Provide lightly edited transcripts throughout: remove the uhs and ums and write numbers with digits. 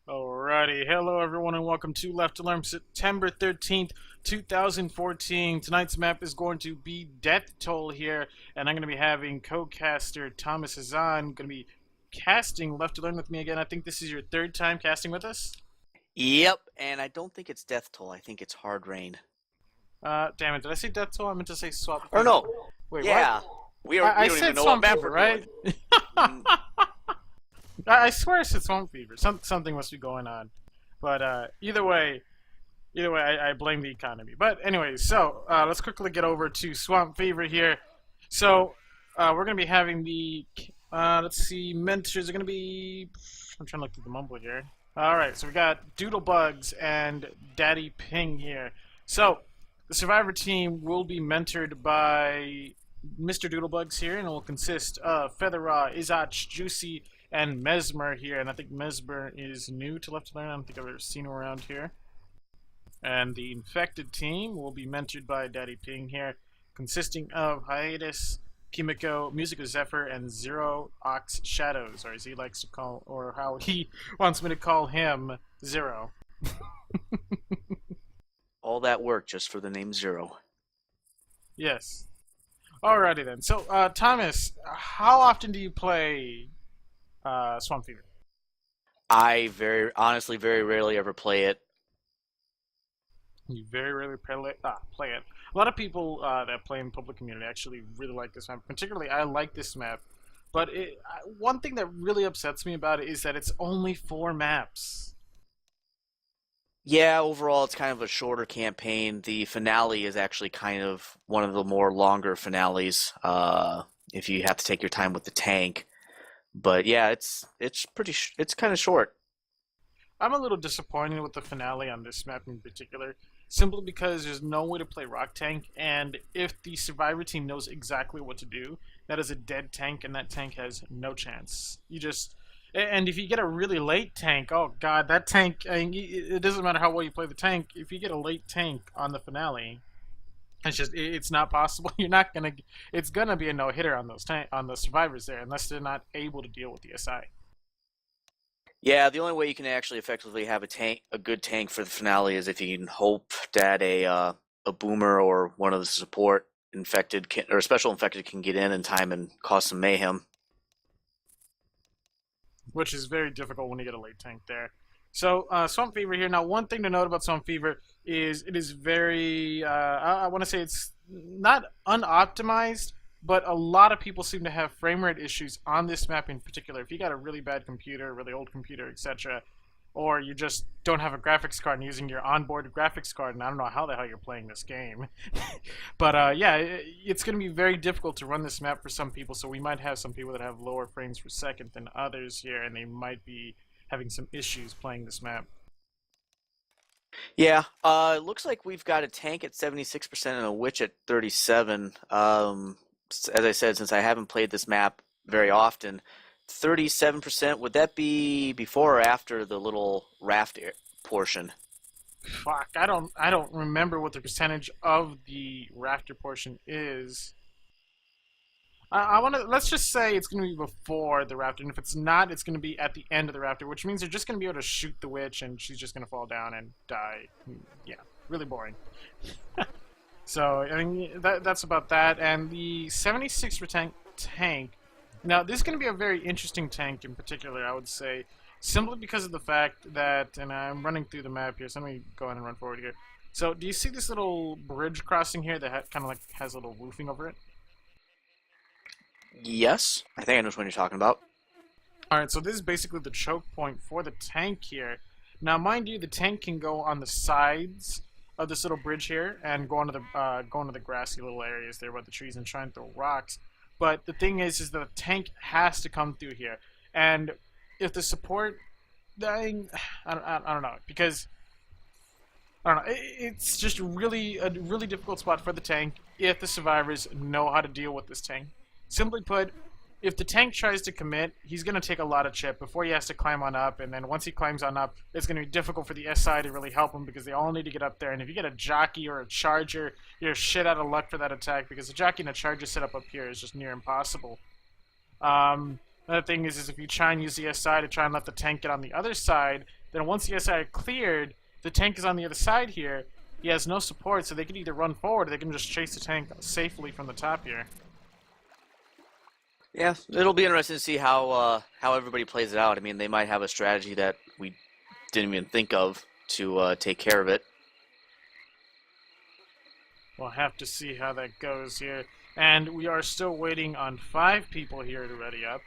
Alrighty, hello everyone and welcome to Left2Learn September 13th, 2014. Tonight's map is going to be Death Toll here, and I'm going to be having co-caster Thomas Hazan going to be casting Left2Learn with me again. I think this is your third time casting with us? Yep, and I don't think it's Death Toll. I think it's Hard Rain. Damn it, did I say Death Toll? I meant to say Swap Or Fever. no, Wait, yeah, what? we I don't said even know Swamp what map Fever, we're right? doing. I swear I said Swamp Fever. Something must be going on. But either way, I blame the economy. But anyway, so let's quickly get over to Swamp Fever here. So we're going to be having the, let's see, mentors are going to be, I'm trying to look through the mumble here. Alright, so we got Doodlebugs and Daddy Ping here. So the Survivor team will be mentored by Mr. Doodlebugs here, and it will consist of Featherraw, Izach, Juicy, and Mesmer here. And I think Mesmer is new to Left2Learn. I don't think I've ever seen him around here. And the infected team will be mentored by Daddy Ping here, consisting of Hiatus, Kimiko, Music of Zephyr, and Zero Ox Shadows, or as he likes to call, or how he wants me to call him, Zero. All that work just for the name Zero. Yes. Alrighty then. So, Thomas, how often do you play Swamp Fever? I honestly very rarely ever play it. You very rarely play it. A lot of people that play in public community actually really like this map. Particularly, I like this map. But one thing that really upsets me about it is that it's only 4 maps. Yeah, overall it's kind of a shorter campaign. The finale is actually kind of one of the more longer finales, if you have to take your time with the tank. But yeah, it's it's kind of short. I'm a little disappointed with the finale on this map in particular, simply because there's no way to play Rock Tank, and if the Survivor team knows exactly what to do, that is a dead tank, and that tank has no chance. And if you get a really late tank, oh god, that tank, I mean, it doesn't matter how well you play the tank, if you get a late tank on the finale, it's not possible. It's gonna be a no-hitter on on the Survivors there, unless they're not able to deal with the SI. Yeah, the only way you can actually effectively have a good tank for the finale is if you can hope that a boomer or one of the support infected or special infected can get in time and cause some mayhem. Which is very difficult when you get a late tank there. So Swamp Fever here. Now, one thing to note about Swamp Fever is it is very, I want to say it's not unoptimized, but a lot of people seem to have frame rate issues on this map in particular. If you got a really bad computer, really old computer, etc., or you just don't have a graphics card and using your onboard graphics card, and I don't know how the hell you're playing this game. But yeah, it's going to be very difficult to run this map for some people, so we might have some people that have lower frames per second than others here, and they might be having some issues playing this map. Yeah, it looks like we've got a tank at 76% and a witch at 37. As I said, since I haven't played this map very often, 37%, would that be before or after the little raft portion? Fuck, I don't remember what the percentage of the rafter portion is. I want to, let's just say it's going to be before the rafter, and if it's not, it's going to be at the end of the rafter, which means they're just going to be able to shoot the witch, and she's just going to fall down and die. Yeah, really boring. So, I mean, that's about that, and the 76% tank, now this is going to be a very interesting tank in particular, I would say, simply because of the fact that, and I'm running through the map here, so let me go ahead and run forward here. So, do you see this little bridge crossing here that kind of like has a little roofing over it? Yes, I think I know what you're talking about. Alright, so this is basically the choke point for the tank here. Now, mind you, the tank can go on the sides of this little bridge here and go into the grassy little areas there by the trees and try and throw rocks. But the thing is that the tank has to come through here. And if the support, I don't know, because I don't know, it's just really a really difficult spot for the tank if the survivors know how to deal with this tank. Simply put, if the tank tries to commit, he's going to take a lot of chip before he has to climb on up, and then once he climbs on up, it's going to be difficult for the SI to really help him because they all need to get up there, and if you get a jockey or a charger, you're shit out of luck for that attack because a jockey and a charger setup up here is just near impossible. Another thing is if you try and use the SI to try and let the tank get on the other side, Then once the SI are cleared, the tank is on the other side here. He has no support, so they can either run forward or they can just chase the tank safely from the top here. Yeah, it'll be interesting to see how everybody plays it out. I mean, they might have a strategy that we didn't even think of to take care of it. We'll have to see how that goes here. And we are still waiting on 5 people here to ready up.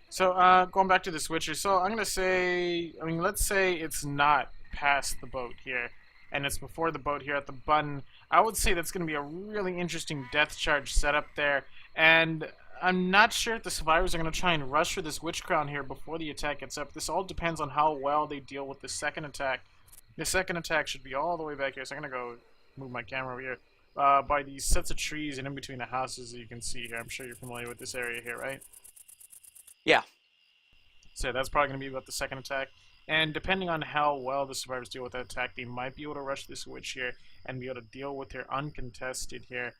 So, going back to the switcher, so I'm going to say, let's say it's not past the boat here, and it's before the boat here at the button. I would say that's going to be a really interesting death charge setup there, and I'm not sure if the survivors are going to try and rush for this Witch Crown here before the attack gets up. This all depends on how well they deal with the second attack. The second attack should be all the way back here, so I'm going to go move my camera over here. By these sets of trees and in between the houses that you can see here. I'm sure you're familiar with this area here, right? Yeah. So that's probably going to be about the second attack. And depending on how well the survivors deal with that attack, they might be able to rush this witch here and be able to deal with her uncontested here.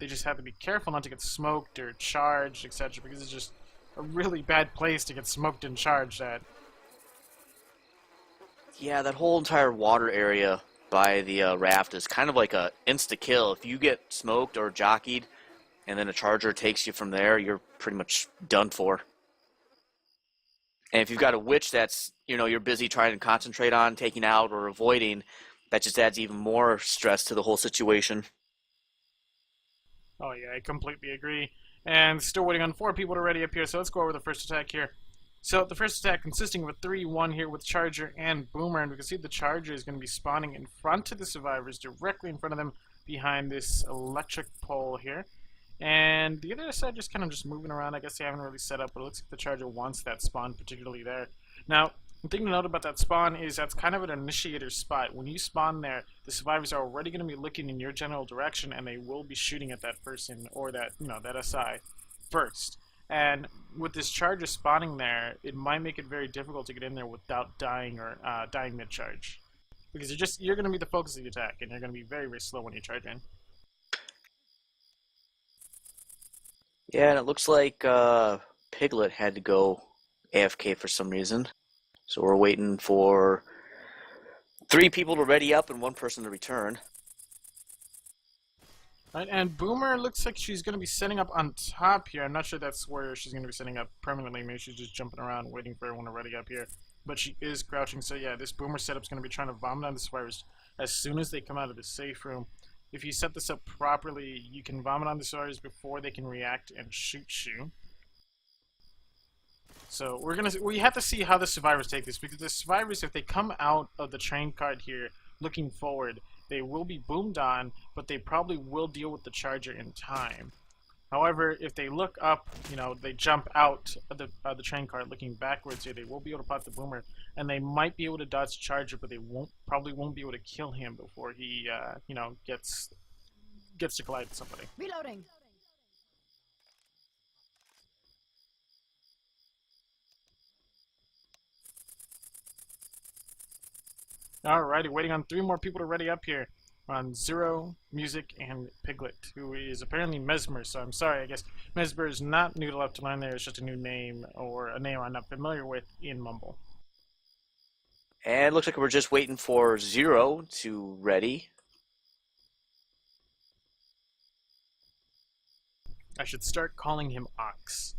They just have to be careful not to get smoked or charged, etc. because it's just a really bad place to get smoked and charged at. Yeah, that whole entire water area by the raft is kind of like a insta-kill. If you get smoked or jockeyed and then a charger takes you from there, you're pretty much done for. And if you've got a witch that's, you're busy trying to concentrate on taking out or avoiding, that just adds even more stress to the whole situation. Oh yeah, I completely agree. And still waiting on 4 people to ready up here, so let's go over the first attack here. So the first attack consisting of a 3-1 here with Charger and Boomer, and we can see the Charger is going to be spawning in front of the survivors, directly in front of them behind this electric pole here. And the other side just kind of moving around. I guess they haven't really set up, but it looks like the Charger wants that spawn particularly there. Now, the thing to note about that spawn is that's kind of an initiator spot. When you spawn there, the survivors are already going to be looking in your general direction, and they will be shooting at that person or that, that SI first. And with this Charger spawning there, it might make it very difficult to get in there without dying or dying mid-charge. Because you're going to be the focus of the attack, and you're going to be very, very slow when you charge in. Yeah, and it looks like Piglet had to go AFK for some reason. So we're waiting for 3 people to ready up and 1 person to return. Right, and Boomer looks like she's going to be setting up on top here. I'm not sure that's where she's going to be setting up permanently. Maybe she's just jumping around waiting for everyone to ready up here. But she is crouching, so yeah, this Boomer setup's going to be trying to vomit on the survivors as soon as they come out of the safe room. If you set this up properly, you can vomit on the survivors before they can react and shoot you. So we have to see how the survivors take this, because the survivors, if they come out of the train cart here looking forward, they will be boomed on, but they probably will deal with the Charger in time. However, if they look up, they jump out of the train cart looking backwards here, they will be able to pop the Boomer, and they might be able to dodge the Charger, but they probably won't be able to kill him before he, gets to collide with somebody. Reloading. Alrighty, waiting on 3 more people to ready up here. On Zero, Music, and Piglet, who is apparently Mesmer, so I'm sorry, I guess Mesmer is not new to Left2Learn there, it's just a new name, or a name I'm not familiar with in Mumble. And it looks like we're just waiting for Zero to ready. I should start calling him Ox.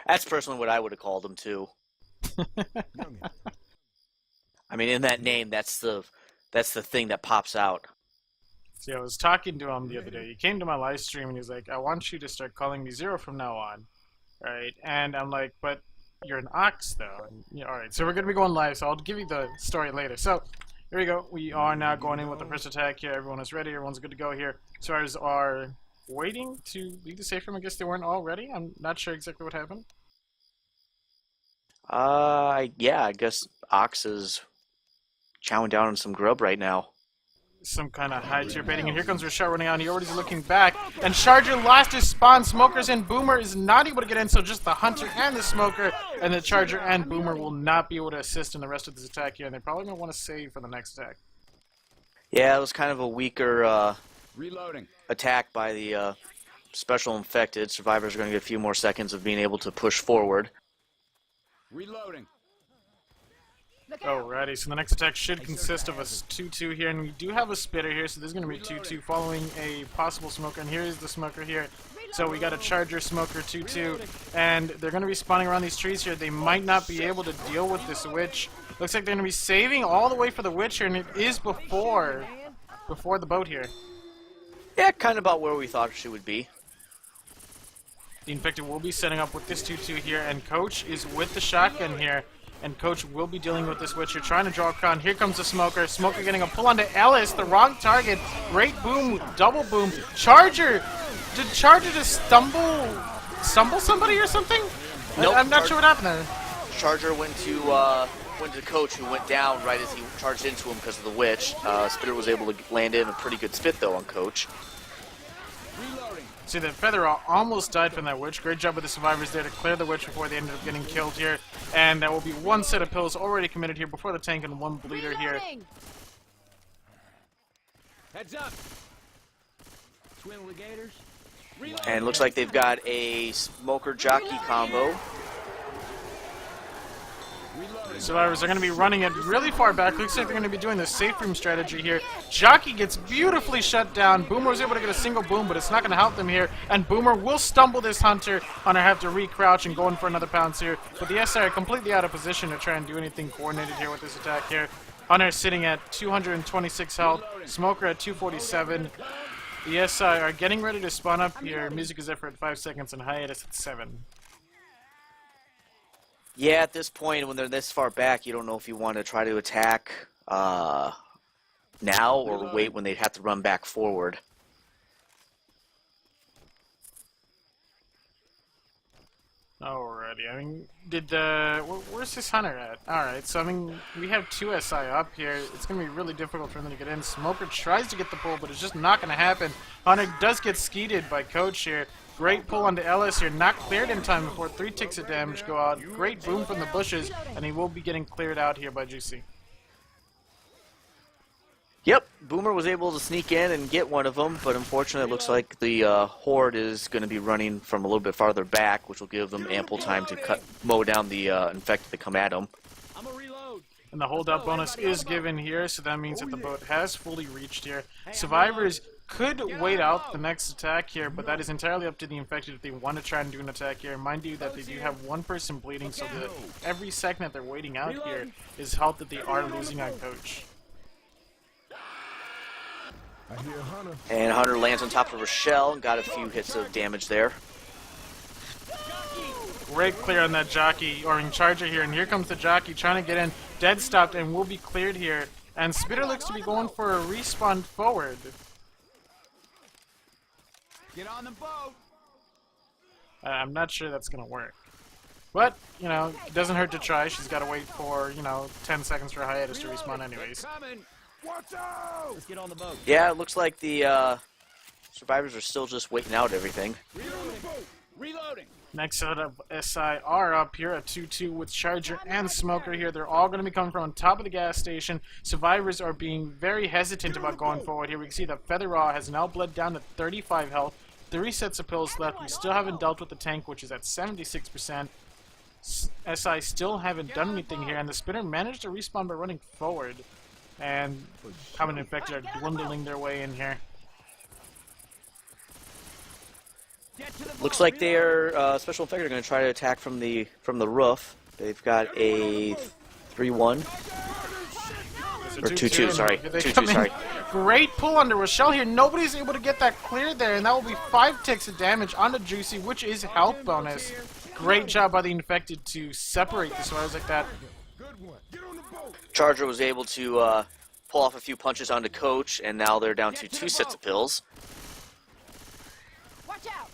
That's personally what I would have called him too. I mean, in that name, that's the thing that pops out. See, I was talking to him the other day. He came to my live stream and he's like, I want you to start calling me Zero from now on. Right? And I'm like, but you're an Ox though. And, yeah, alright, so we're going to be going live, so I'll give you the story later. So, here we go. We are now going in with the first attack here. Everyone is ready. Everyone's good to go here. Survivors are waiting to leave the safe room. I guess they weren't all ready. I'm not sure exactly what happened. Yeah, I guess Ox is chowing down on some grub right now. Some kind of high tier baiting, and here comes Rashad running out. He already is looking back, and Charger lost his spawn. Smokers and Boomer is not able to get in, so just the Hunter and the Smoker, and the Charger and Boomer will not be able to assist in the rest of this attack here, and they're probably going to want to save for the next attack. Yeah, it was kind of a weaker attack by the special infected, survivors are going to get a few more seconds of being able to push forward. Alrighty, so the next attack should consist of a 2-2 here, and we do have a spitter here, so there's going to be 2-2 following a possible smoker, and here is the smoker here. So we got a charger, smoker, 2-2, and they're going to be spawning around these trees here. They might not be able to deal with this witch. Looks like they're going to be saving all the way for the witch here, and it is before the boat here. Yeah, kind of about where we thought she would be. The infected will be setting up with this 2-2 here, and Coach is with the shotgun here. And Coach will be dealing with this witch. You're trying to draw a con. Here comes the Smoker. Smoker getting a pull onto Ellis. The wrong target. Great boom. Double boom. Charger. Did Charger just stumble somebody or something? Nope. I'm not sure what happened there. Charger went to Coach, who went down right as he charged into him because of the witch. Spitter was able to land in a pretty good spit, though, on Coach. See, that Featherall almost died from that witch. Great job with the survivors there to clear the witch before they ended up getting killed here. And that will be one set of pills already committed here before the tank and one bleeder here. Heads up. Twin alligators. And looks like they've got a smoker jockey combo. Survivors are going to be running it really far back. Looks like they're going to be doing the safe room strategy here. Jockey gets beautifully shut down. Boomer was able to get a single boom, but it's not going to help them here. And Boomer will stumble this Hunter. Hunter have to re-crouch and go in for another pounce here. But the SI are completely out of position to try and do anything coordinated here with this attack here. Hunter sitting at 226 health. Smoker at 247. The SI are getting ready to spawn up here. Music is there for 5 seconds and hiatus at 7. Yeah, at this point, when they're this far back, you don't know if you want to try to attack now or wait when they'd have to run back forward. Alrighty, I mean, where's this Hunter at? Alright, so I mean, we have 2 SI up here. It's going to be really difficult for them to get in. Smoker tries to get the pull, but it's just not going to happen. Hunter does get skeeted by Coach here. Great pull onto Ellis here, not cleared in time before 3 ticks of damage go out. Great boom from the bushes, and he will be getting cleared out here by Juicy. Yep, Boomer was able to sneak in and get one of them, but unfortunately it looks like the Horde is going to be running from a little bit farther back, which will give them ample time to mow down the infected that come at them. And the holdout bonus is given here, so that means that the boat has fully reached here. Survivors could wait out the next attack here, but that is entirely up to the infected if they want to try and do an attack here. Mind you that they do have one person bleeding, so that every second that they're waiting out here is health that they are losing on Coach. And Hunter lands on top of Rochelle and got a few hits of damage there. Great clear on that jockey, or in Charger here, and here comes the jockey trying to get in. Dead stopped and will be cleared here. And Spitter looks to be going for a respawn forward. Get on the boat. I'm not sure that's going to work. But, you know, it doesn't hurt to try. She's got to wait for, 10 seconds for hiatus to respawn anyways. Watch out! Let's get on the boat. Yeah, it looks like the survivors are still just waiting out everything. Reloading. Next set of SI are up here at 2-2 with Charger and Smoker here. They're all going to be coming from on top of the gas station. Survivors are being very hesitant about going forward here. We can see that Featherall has now bled down to 35 health. 3 sets of pills left. We still haven't dealt with the tank, which is at 76%. SI still haven't done anything here, and the Spinner managed to respawn by running forward. And Common Infected are dwindling their way in here. Looks like their special infected are going to try to attack from the roof. They've got a 3-1. Or 2-2, sorry. 2-2, sorry. Great pull under Rochelle here. Nobody's able to get that cleared there, and that will be 5 ticks of damage onto Juicy, which is health bonus. Great job by the infected to separate the survivors like that. Charger was able to pull off a few punches onto Coach, and now they're down to 2 sets of pills. Watch out.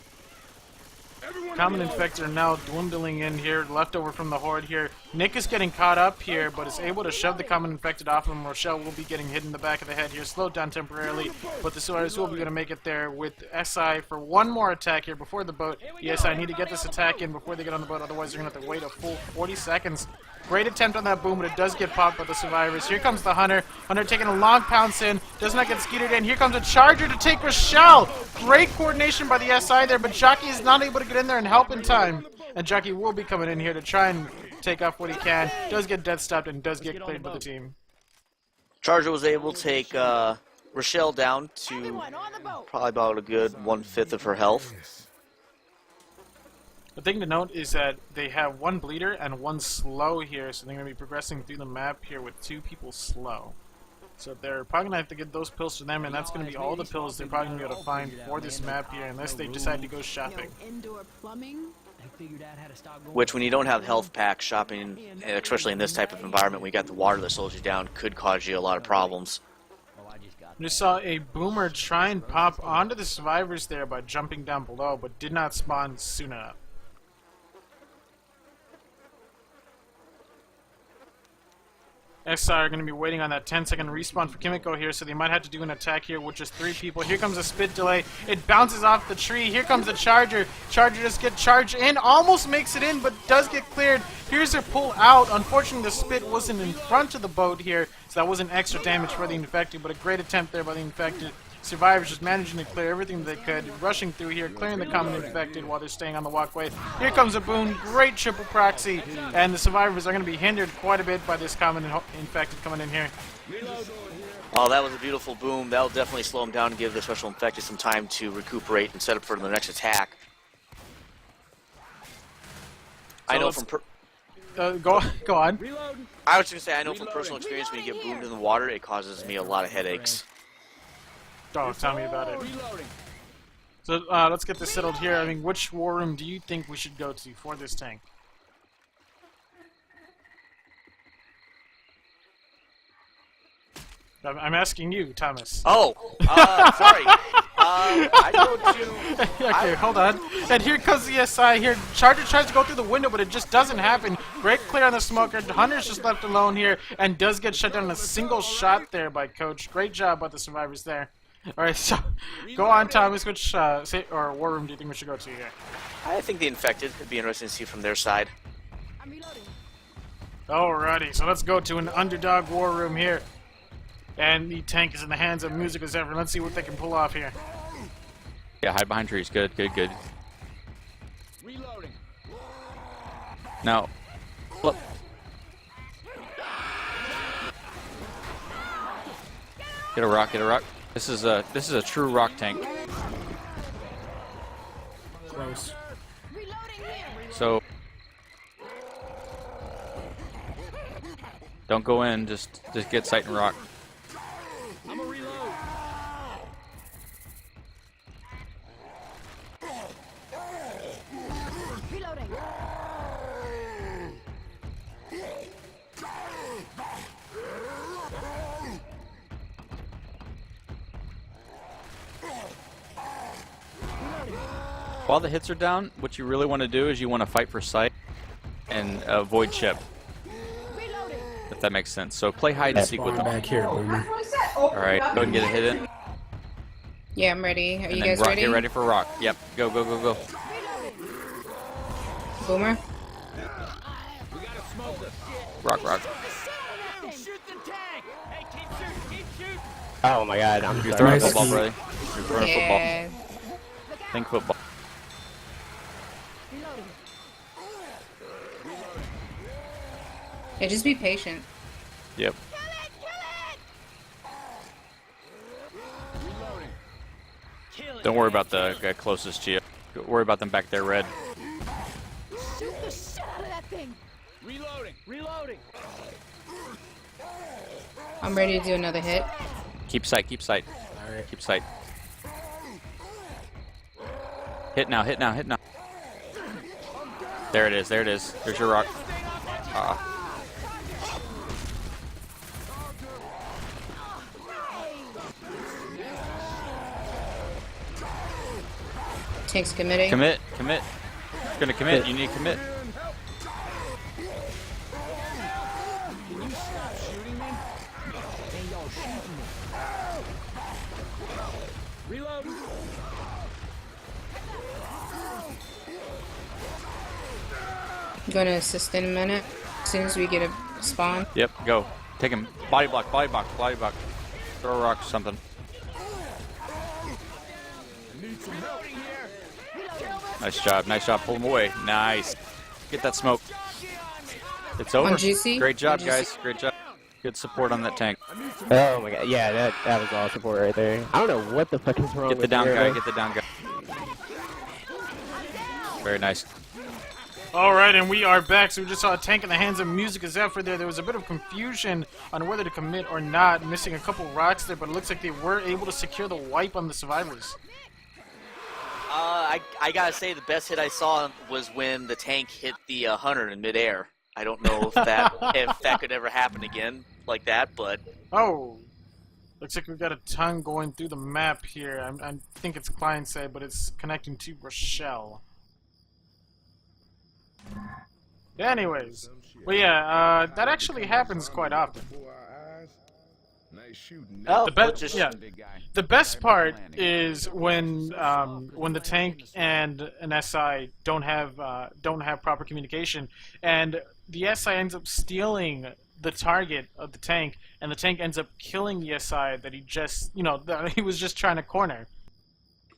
Common Infected are now dwindling in here, left over from the Horde here. Nick is getting caught up here, but is able to shove the Common Infected off of him. Rochelle will be getting hit in the back of the head here, slowed down temporarily, but the survivors will be going to make it there with SI for one more attack here before the boat. The SI need to get this attack in before they get on the boat, otherwise they're going to have to wait a full 40 seconds Great attempt on that boom, but it does get popped by the survivors. Here comes the Hunter. Hunter taking a long pounce in. Does not get skeetered in. Here comes a Charger to take Rochelle. Great coordination by the SI there, but Jockey is not able to get in there and help in time. And Jockey will be coming in here to try and take off what he can. Does get death stopped and does get cleared by the team. Charger was able to take Rochelle down to probably about a good 1/5 of her health. The thing to note is that they have one bleeder and one slow here, so they're going to be progressing through the map here with 2 people slow. So they're probably going to have to get those pills to them, and that's going to be all the pills they're probably going to be able to find for this map here, unless they decide to go shopping. Which, when you don't have health packs, shopping, especially in this type of environment, when you got the water that slows you down, could cause you a lot of problems. We just saw a Boomer try and pop onto the survivors there by jumping down below, but did not spawn soon enough. SR are going to be waiting on that 10-second respawn for Kimiko here, so they might have to do an attack here with just 3 people. Here comes a spit delay. It bounces off the tree. Here comes a Charger. Charger just gets charged in. Almost makes it in, but does get cleared. Here's her pull out. Unfortunately, the spit wasn't in front of the boat here, so that wasn't extra damage for the Infected, but a great attempt there by the Infected. Survivors just managing to clear everything they could, rushing through here, clearing the common Infected while they're staying on the walkway. Here comes a boon, great triple proxy, and the survivors are going to be hindered quite a bit by this common Infected coming in here. Oh, that was a beautiful boom. That'll definitely slow them down and give the Special Infected some time to recuperate and set up for the next attack. So I know from go on. I was going to say, I know from personal experience, when you get boomed in the water, it causes me a lot of headaches. Oh, tell me about it. So let's get this settled here. I mean, which war room do you think we should go to for this tank? I'm asking you, Thomas. Oh, sorry. I go to... Okay, hold on. And here comes the SI here. Charger tries to go through the window, but it just doesn't happen. Great clear on the smoker. Hunter's just left alone here and does get shut down in a single shot there by Coach. Great job by the survivors there. Alright, so go on, Thomas. Which or war room do you think we should go to here? I think the Infected. It'd be interesting to see from their side. Alrighty, so let's go to an underdog war room here. And the tank is in the hands of Music as ever. Let's see what they can pull off here. Yeah, hide behind trees. Good, good, good. Reloading. Now, look. Get a rock, get a rock. This is a true rock tank. Close. So don't go in, just get sight and rock. I'm a reload. Reloading. While the hits are down, what you really want to do is you want to fight for sight and avoid chip. If that makes sense. So play hide and seek with them. Back here, Boomer. Alright, go ahead and get a hit in. Yeah, I'm ready. Are And you then guys rock, ready? get ready for rock. Yep, go, go, go, go. Boomer? We got a smoker. Rock, rock. Shoot the tank. Hey, keep shooting, keep shooting. Oh my god, I'm You're sorry. throwing a football, brother. You're throwing a Yeah. football. Think football. Yeah, just be patient. Yep. Don't worry about the guy closest to you. Worry about them back there, red. Shoot the shit out of that thing. Reloading. Reloading. I'm ready to do another hit. Keep sight, keep sight. Alright. Keep sight. Hit now, hit now, hit now. There it is, there it is. There's your rock. Tank's committing. Commit, commit. It's gonna commit, you need to commit. Can you stop shooting me? Hey, y'all shooting me. Reload. I'm going to assist in a minute. As soon as we get a spawn. Yep, go. Take him. Body block, body block, body block. Throw a rock or something. Nice job, nice job. Pull him away. Nice. Get that smoke. It's over. On GC? Great job, On GC? guys. Great job. Good support on that tank. Oh my god, yeah, that was all support right there. I don't know what the fuck is wrong Get the with down the guy, hero. get the down guy. Very nice. Alright, and we are back. So we just saw a tank in the hands of Music Zephyr there. There was a bit of confusion on whether to commit or not, missing a couple rocks there, but it looks like they were able to secure the wipe on the survivors. I gotta say the best hit I saw was when the tank hit the hunter in midair. I don't know if that could ever happen again like that, but Oh! Looks like we've got a tongue going through the map here. I think it's client side, but it's connecting to Rochelle. Anyways, well yeah, that actually happens quite often. oh, The well, best, just yeah. The best part is when the tank and an SI don't have proper communication, and the SI ends up stealing the target of the tank, and the tank ends up killing the SI that he just, that he was just trying to corner.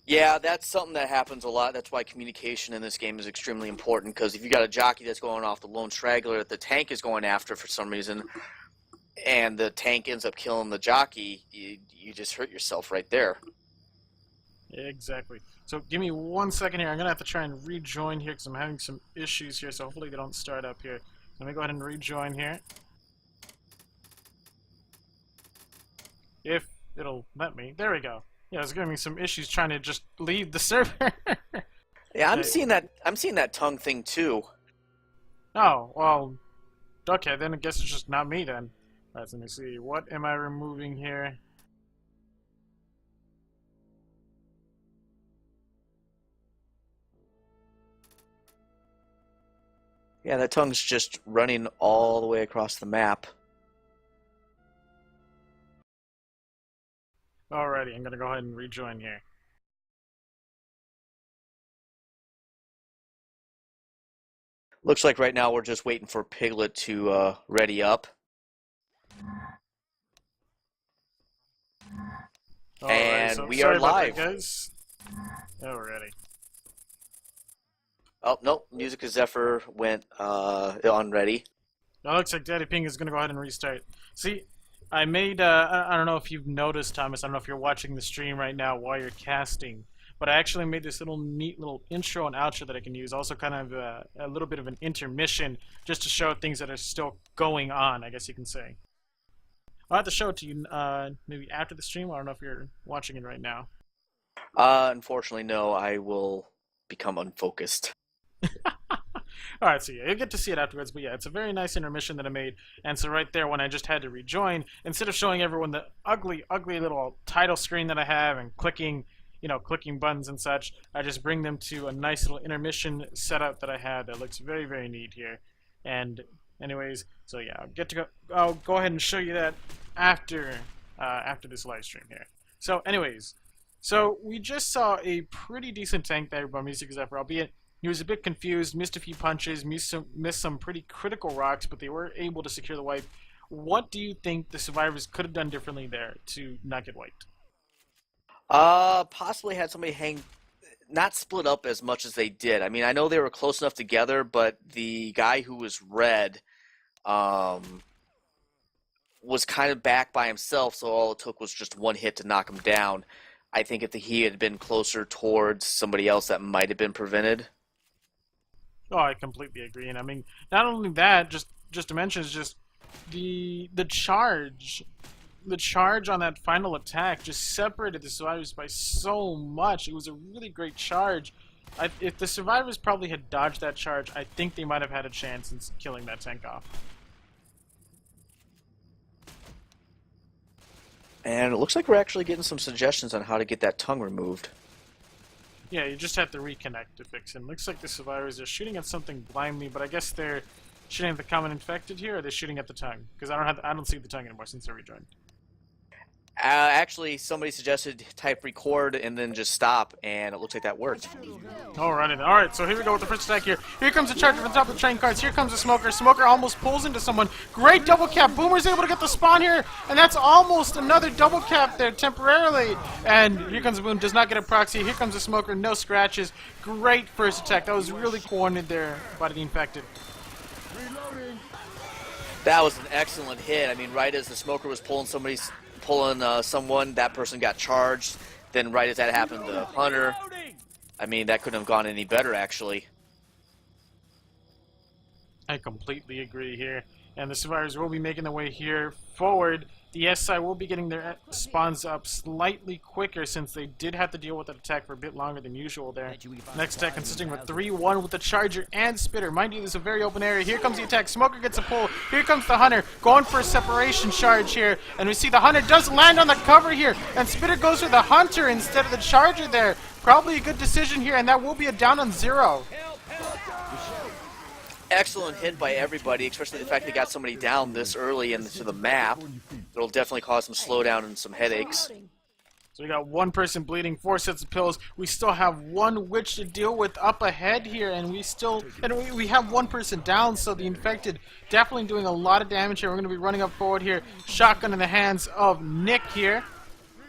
Yeah, that's something that happens a lot. That's why communication in this game is extremely important, because if you got a jockey that's going off the lone straggler that the tank is going after for some reason, and the tank ends up killing the jockey, you just hurt yourself right there. Exactly. So give me 1 second here. I'm going to have to try and rejoin here because I'm having some issues here, so hopefully they don't start up here. Let me go ahead and rejoin here. If it'll let me. There we go. Yeah, it's giving me some issues trying to just leave the server. Yeah, I'm Okay. seeing that tongue thing too. Oh, well, okay, then I guess it's just not me then. Alright, so let me see. What am I removing here? Yeah, that tongue's just running all the way across the map. Alrighty, I'm gonna go ahead and rejoin here. Looks like right now we're just waiting for Piglet to ready up. Alrighty, And so we sorry are about live. that, guys. Alrighty. Oh, no, Music Zephyr went on ready. Now it looks like Daddy Ping is gonna go ahead and restart. See, I made, I don't know if you've noticed, Thomas, I don't know if you're watching the stream right now while you're casting, but I actually made this neat little intro and outro that I can use, also kind of a little bit of an intermission, just to show things that are still going on, I guess you can say. I'll have to show it to you maybe after the stream. I don't know if you're watching it right now. Unfortunately, no, I will become unfocused. Alright, so yeah, you'll get to see it afterwards, but yeah, it's a very nice intermission that I made, and so right there, when I just had to rejoin, instead of showing everyone the ugly, ugly little title screen that I have and clicking, clicking buttons and such, I just bring them to a nice little intermission setup that I had that looks very, very neat here. And anyways, so yeah, I'll go ahead and show you that after this live stream here. So anyways, so we just saw a pretty decent tank there by Music Zephyr, albeit he was a bit confused, missed a few punches, missed some pretty critical rocks, but they were able to secure the wipe. What do you think the survivors could have done differently there to not get wiped? Possibly had somebody not split up as much as they did. I mean, I know they were close enough together, but the guy who was red, was kind of back by himself, so all it took was just one hit to knock him down. I think if he had been closer towards somebody else, that might have been prevented. Oh, I completely agree. And I mean, not only that, just to mention, is just the charge on that final attack just separated the survivors by so much. It was a really great charge. If the survivors probably had dodged that charge, I think they might have had a chance in killing that tank off. And it looks like we're actually getting some suggestions on how to get that tongue removed. Yeah, you just have to reconnect to fix him. Looks like the survivors are shooting at something blindly, but I guess they're shooting at the common infected here, or are they shooting at the tongue? Because I don't see the tongue anymore since I rejoined. Actually, somebody suggested type record and then just stop, and it looks like that worked. Alrighty then. Alright, so here we go with the first attack here. Here comes the charger from the top of the train cars. Here comes the smoker. Smoker almost pulls into someone. Great double cap. Boomer's able to get the spawn here, and that's almost another double cap there temporarily. And here comes the Boom. Does not get a proxy. Here comes the smoker. No scratches. Great first attack. That was really coordinated there by the infected. That was an excellent hit. I mean, right as the smoker was pulling someone, that person got charged. Then right as that happened, the hunter. I mean, that couldn't have gone any better, actually. I completely agree here. And the survivors will be making their way here forward. The SI will be getting their spawns up slightly quicker since they did have to deal with that attack for a bit longer than usual there. Next attack consisting of a 3-1 with the Charger and Spitter. Mind you, this is a very open area. Here comes the attack. Smoker gets a pull. Here comes the Hunter going for a separation charge here. And we see the Hunter does land on the cover here. And Spitter goes for the Hunter instead of the Charger there. Probably a good decision here, and that will be a down on 0. Excellent hit by everybody, especially the fact they got somebody down this early into the map. It'll definitely cause some slowdown and some headaches. So we got one person bleeding, 4 sets of pills. We still have one witch to deal with up ahead here, and we have one person down. So the infected definitely doing a lot of damage here. We're going to be running up forward here. Shotgun in the hands of Nick here.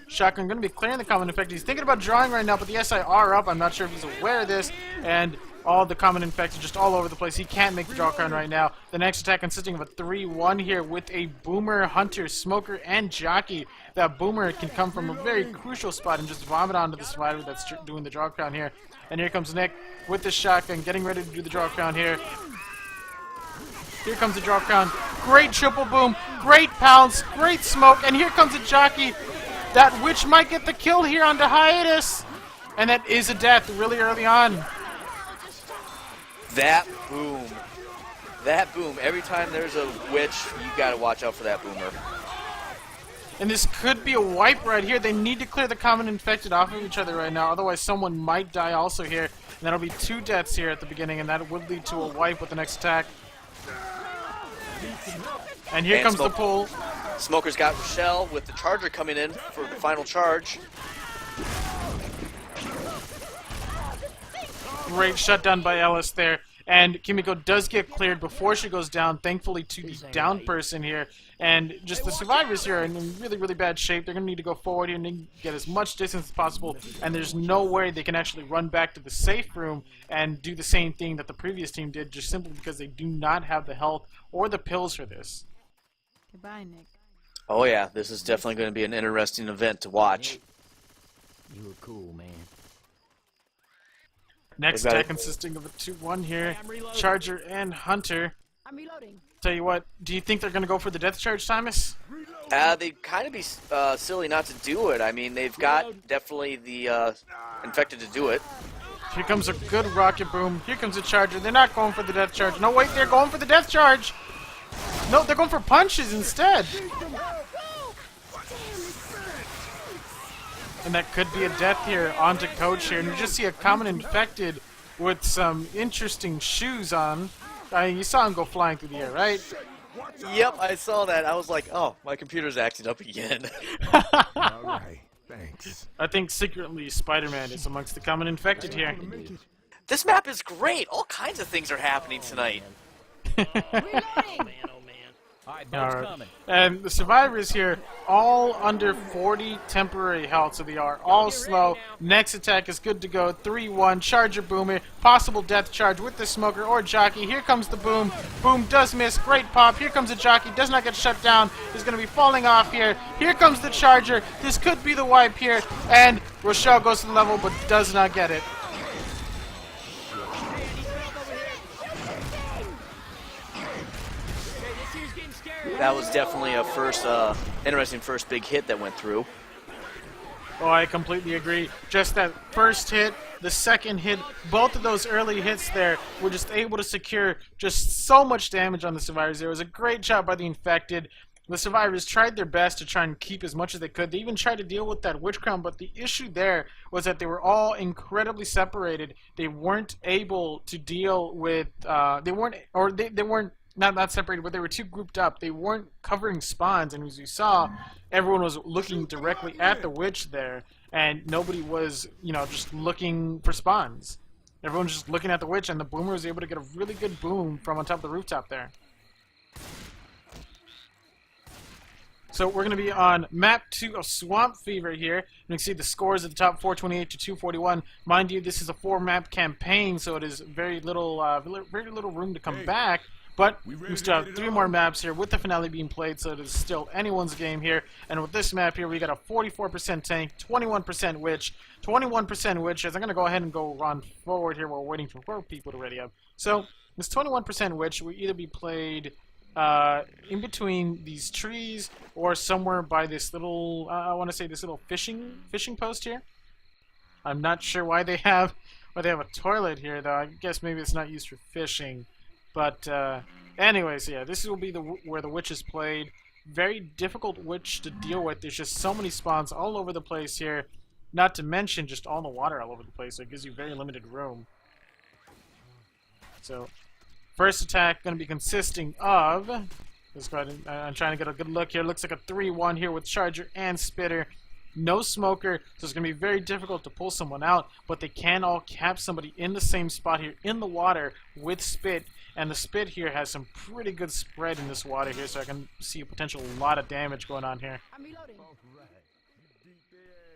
Shotgun going to be clearing the common infected. He's thinking about drawing right now, but the SI are up. I'm not sure if he's aware of this, and all the common infected just all over the place. He can't make the draw count right now. The next attack consisting of a 3-1 here with a Boomer, Hunter, Smoker, and Jockey. That Boomer can come from a very crucial spot and just vomit onto the survivor that's doing the draw count here. And here comes Nick with the shotgun, getting ready to do the draw count here. Here comes the draw count. Great triple boom, great pounce, great smoke, and here comes a Jockey. That witch might get the kill here onto hiatus. And that is a death really early on. That boom. That boom. Every time there's a witch, you gotta watch out for that boomer. And this could be a wipe right here. They need to clear the common infected off of each other right now. Otherwise, someone might die also here. And that'll be 2 deaths here at the beginning, and that would lead to a wipe with the next attack. And here comes the pull. Smoker's got Rochelle with the Charger coming in for the final charge. Great shutdown by Ellis there. And Kimiko does get cleared before she goes down, thankfully, to the down person here. And just the survivors here are in really, really bad shape. They're going to need to go forward here and get as much distance as possible. And there's no way they can actually run back to the safe room and do the same thing that the previous team did, just simply because they do not have the health or the pills for this. Goodbye, Nick. Oh yeah, this is definitely going to be an interesting event to watch. You were cool, man. Next attack consisting of a 2-1 here. Charger and Hunter. I'm reloading. Tell you what, do you think they're going to go for the death charge, Thomas? They'd kind of be silly not to do it. I mean, they've got definitely the infected to do it. Here comes a good rocket boom. Here comes a Charger. They're not going for the death charge. No, wait, they're going for the death charge. No, they're going for punches instead. And that could be a death here onto Coach here. And you just see a common infected with some interesting shoes on. You saw him go flying through the air, right? Yep, I saw that. I was like, oh, my computer's acting up again. All right, thanks. I think secretly Spider-Man is amongst the common infected here. This map is great. All kinds of things are happening tonight. Alright, boat's Alright. coming. And the survivors here, all under 40 temporary health, so they are all slow. Next attack is good to go. 3-1, Charger Boomer, possible death charge with the Smoker or Jockey. Here comes the Boom. Boom does miss, great pop. Here comes the Jockey, does not get shut down. Is going to be falling off here. Here comes the Charger. This could be the wipe here. And Rochelle goes to the level but does not get it. That was definitely a first, interesting first big hit that went through. Oh, I completely agree. Just that first hit, the second hit, both of those early hits there were just able to secure just so much damage on the survivors. There was a great job by the infected. The survivors tried their best to try and keep as much as they could. They even tried to deal with that witch crown, but the issue there was that they were all incredibly separated. They weren't able to deal with, they weren't not separated, but they were too grouped up. They weren't covering spawns, and as you saw, everyone was looking directly at the witch there, and nobody was, you know, just looking for spawns. Everyone was just looking at the witch, and the boomer was able to get a really good boom from on top of the rooftop there. So we're going to be on map 2 of Swamp Fever here. You can see the scores at the top, 428 to 241. Mind you, this is a 4-map campaign, so it is very little room to come back. But we still have 3 more maps here with the finale being played, so it is still anyone's game here. And with this map here, we got a 44% tank, 21% witch, 21% witch. As I'm going to go ahead and go run forward here, we're waiting for people to ready up. So this 21% witch will either be played in between these trees or somewhere by this little, I want to say this little fishing post here. I'm not sure why they have a toilet here, though. I guess maybe it's not used for fishing. But anyways, yeah, this will be where the witch is played. Very difficult witch to deal with. There's just so many spawns all over the place here. Not to mention just all the water all over the place, so it gives you very limited room. So, first attack going to be consisting of... Let's go ahead and... I'm trying to get a good look here. Looks like a 3-1 here with Charger and Spitter. No smoker, so it's going to be very difficult to pull someone out, but they can all cap somebody in the same spot here in the water with Spit, and the Spit here has some pretty good spread in this water here, so I can see a potential lot of damage going on here. I'm reloading.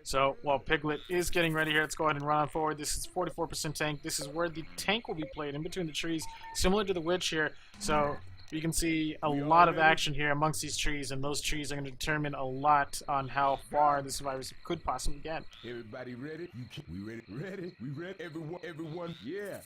So, while Piglet is getting ready here, let's go ahead and run on forward. This is 44% tank. This is where the tank will be played, in between the trees, similar to the Witch here. So, you can see a lot of action here amongst these trees, and those trees are going to determine a lot on how far the survivors could possibly get. Everybody ready? We ready? Ready? We ready? Everyone? Yeah.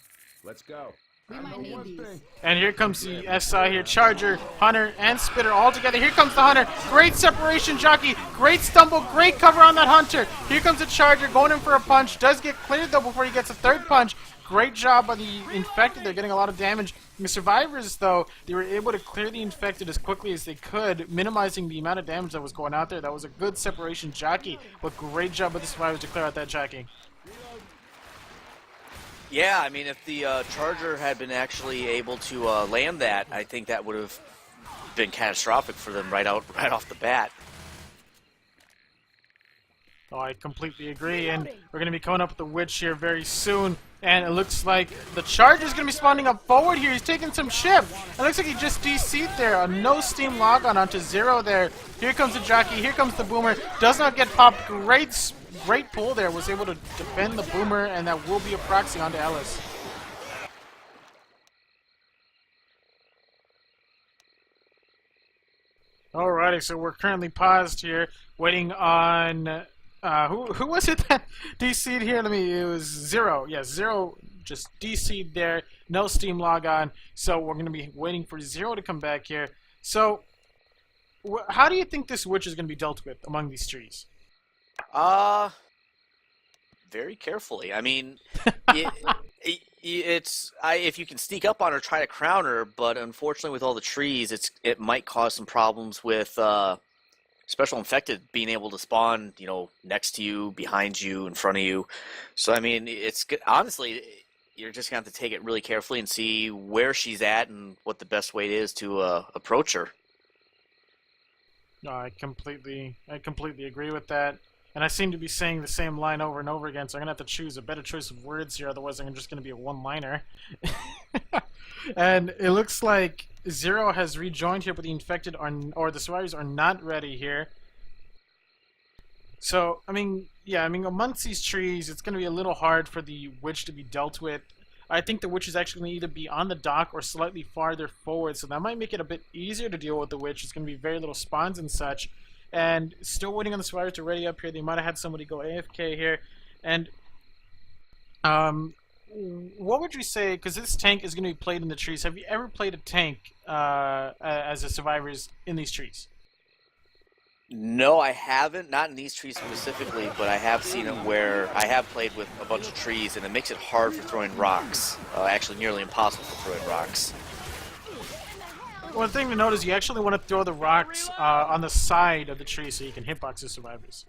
Let's go. We might need these. And here comes the SI here. Charger, Hunter, and Spitter all together. Here comes the Hunter. Great separation, Jockey. Great stumble. Great cover on that Hunter. Here comes the Charger going in for a punch. Does get cleared, though, before he gets a third punch. Great job by the Infected. They're getting a lot of damage. The Survivors, though, they were able to clear the Infected as quickly as they could, minimizing the amount of damage that was going out there. That was a good separation, Jockey. But great job by the Survivors to clear out that Jockey. Yeah, I mean, if the Charger had been actually able to land that, I think that would have been catastrophic for them right off the bat. Oh, I completely agree, and we're going to be coming up with the Witch here very soon, and it looks like the Charger's going to be spawning up forward here. He's taking some ship. It looks like he just DC'd there. A no Steam logon onto 0 there. Here comes the Jockey. Here comes the Boomer. Does not get popped. Great pull there. Was able to defend the Boomer, and that will be a proxy onto Ellis. Alrighty, so we're currently paused here, waiting on... who was it that DC'd here? It was 0. Yeah, 0 just DC'd there. No Steam logon. So we're going to be waiting for 0 to come back here. So, how do you think this Witch is going to be dealt with among these trees? Very carefully. I mean, if you can sneak up on her, try to crown her, but unfortunately with all the trees, it might cause some problems with Special Infected being able to spawn, you know, next to you, behind you, in front of you. So I mean, honestly, you're just gonna have to take it really carefully and see where she's at and what the best way is to approach her. No, I completely agree with that. And I seem to be saying the same line over and over again, so I'm going to have to choose a better choice of words here, otherwise I'm just going to be a one-liner. And it looks like 0 has rejoined here, but the Infected or the Survivors are not ready here. So, I mean, yeah, amongst these trees, it's going to be a little hard for the Witch to be dealt with. I think the Witch is actually going to either be on the dock or slightly farther forward, so that might make it a bit easier to deal with the Witch. It's going to be very little spawns and such. And still waiting on the Survivors to ready up here. They might have had somebody go AFK here. And what would you say, because this tank is going to be played in the trees, have you ever played a tank as a Survivors in these trees? No, I haven't. Not in these trees specifically, but I have seen it where I have played with a bunch of trees, and it makes it hard for throwing rocks. Actually, nearly impossible for throwing rocks. One thing to note is you actually want to throw the rocks on the side of the tree so you can hitbox the Survivors.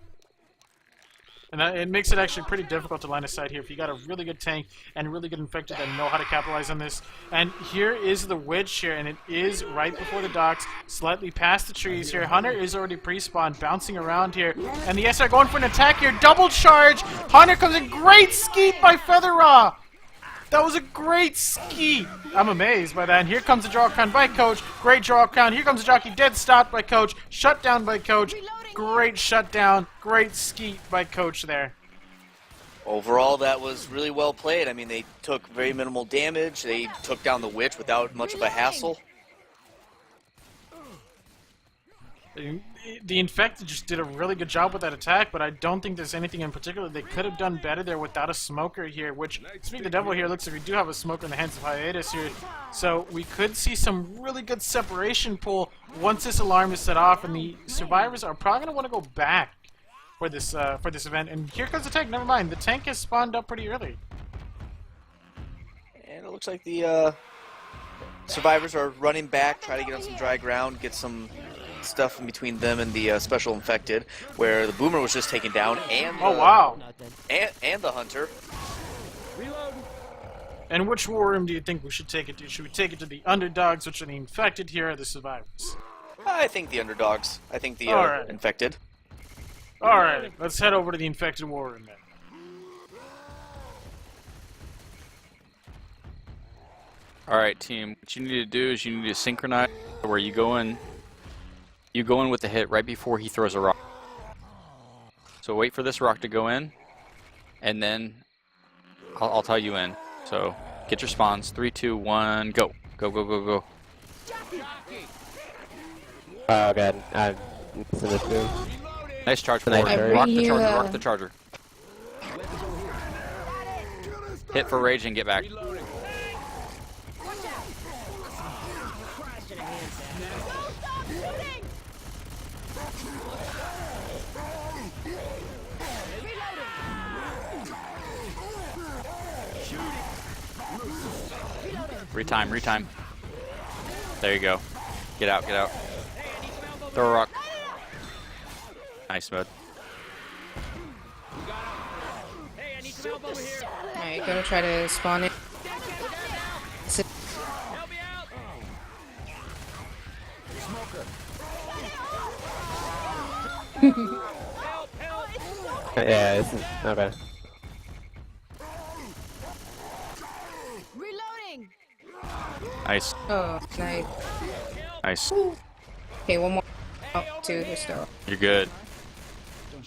And it makes it actually pretty difficult to line of sight here if you got a really good tank and really good infected that know how to capitalize on this. And here is the witch here, and it is right before the docks, slightly past the trees here. Hunter is already pre-spawned, bouncing around here. And the SR going for an attack here, double charge! Hunter comes in, great skeet by Featherraw! That was a great skeet! I'm amazed by that. And here comes the draw count by Coach. Great draw count. Here comes the jockey, dead stop by Coach. Shut down by Coach. Great shutdown, great skeet by Coach there. Overall, that was really well played. I mean, they took very minimal damage. They took down the witch without much of a hassle. The infected just did a really good job with that attack, but I don't think there's anything in particular they could have done better there without a smoker here, which, speaking of the devil here, looks like we do have a smoker in the hands of Hiatus here. So we could see some really good separation pull once this alarm is set off, and the survivors are probably going to want to go back for this event. And here comes the tank. Never mind, the tank has spawned up pretty early. And it looks like the survivors are running back, try to get on some dry ground, get some stuff in between them and the special infected, where the boomer was just taken down, and Oh wow! and the hunter. And which war room do you think we should take it to? Should we take it to the underdogs, which are the infected here, or the survivors? I think the underdogs. I think the Alright. infected. Alright, let's head over to the infected war room then. Alright, team. What you need to do is you need to synchronize where you go in. You go in with the hit right before he throws a rock. So wait for this rock to go in, and then I'll tell you in. So get your spawns. 3, 2, 1, go. Go, go, go, go. Oh god, I'm missing this too. Nice charge Nice forward. charge. Rock the charger, rock the charger. Hit for rage and get back. Retime, retime. There you go. Get out, get out. Throw a rock. Nice mode. Alright, gonna try to spawn it. Yeah, this is not bad. Reloading. Nice, Oh, nice. nice. Okay, one more. Oh, two, they're still. You're good.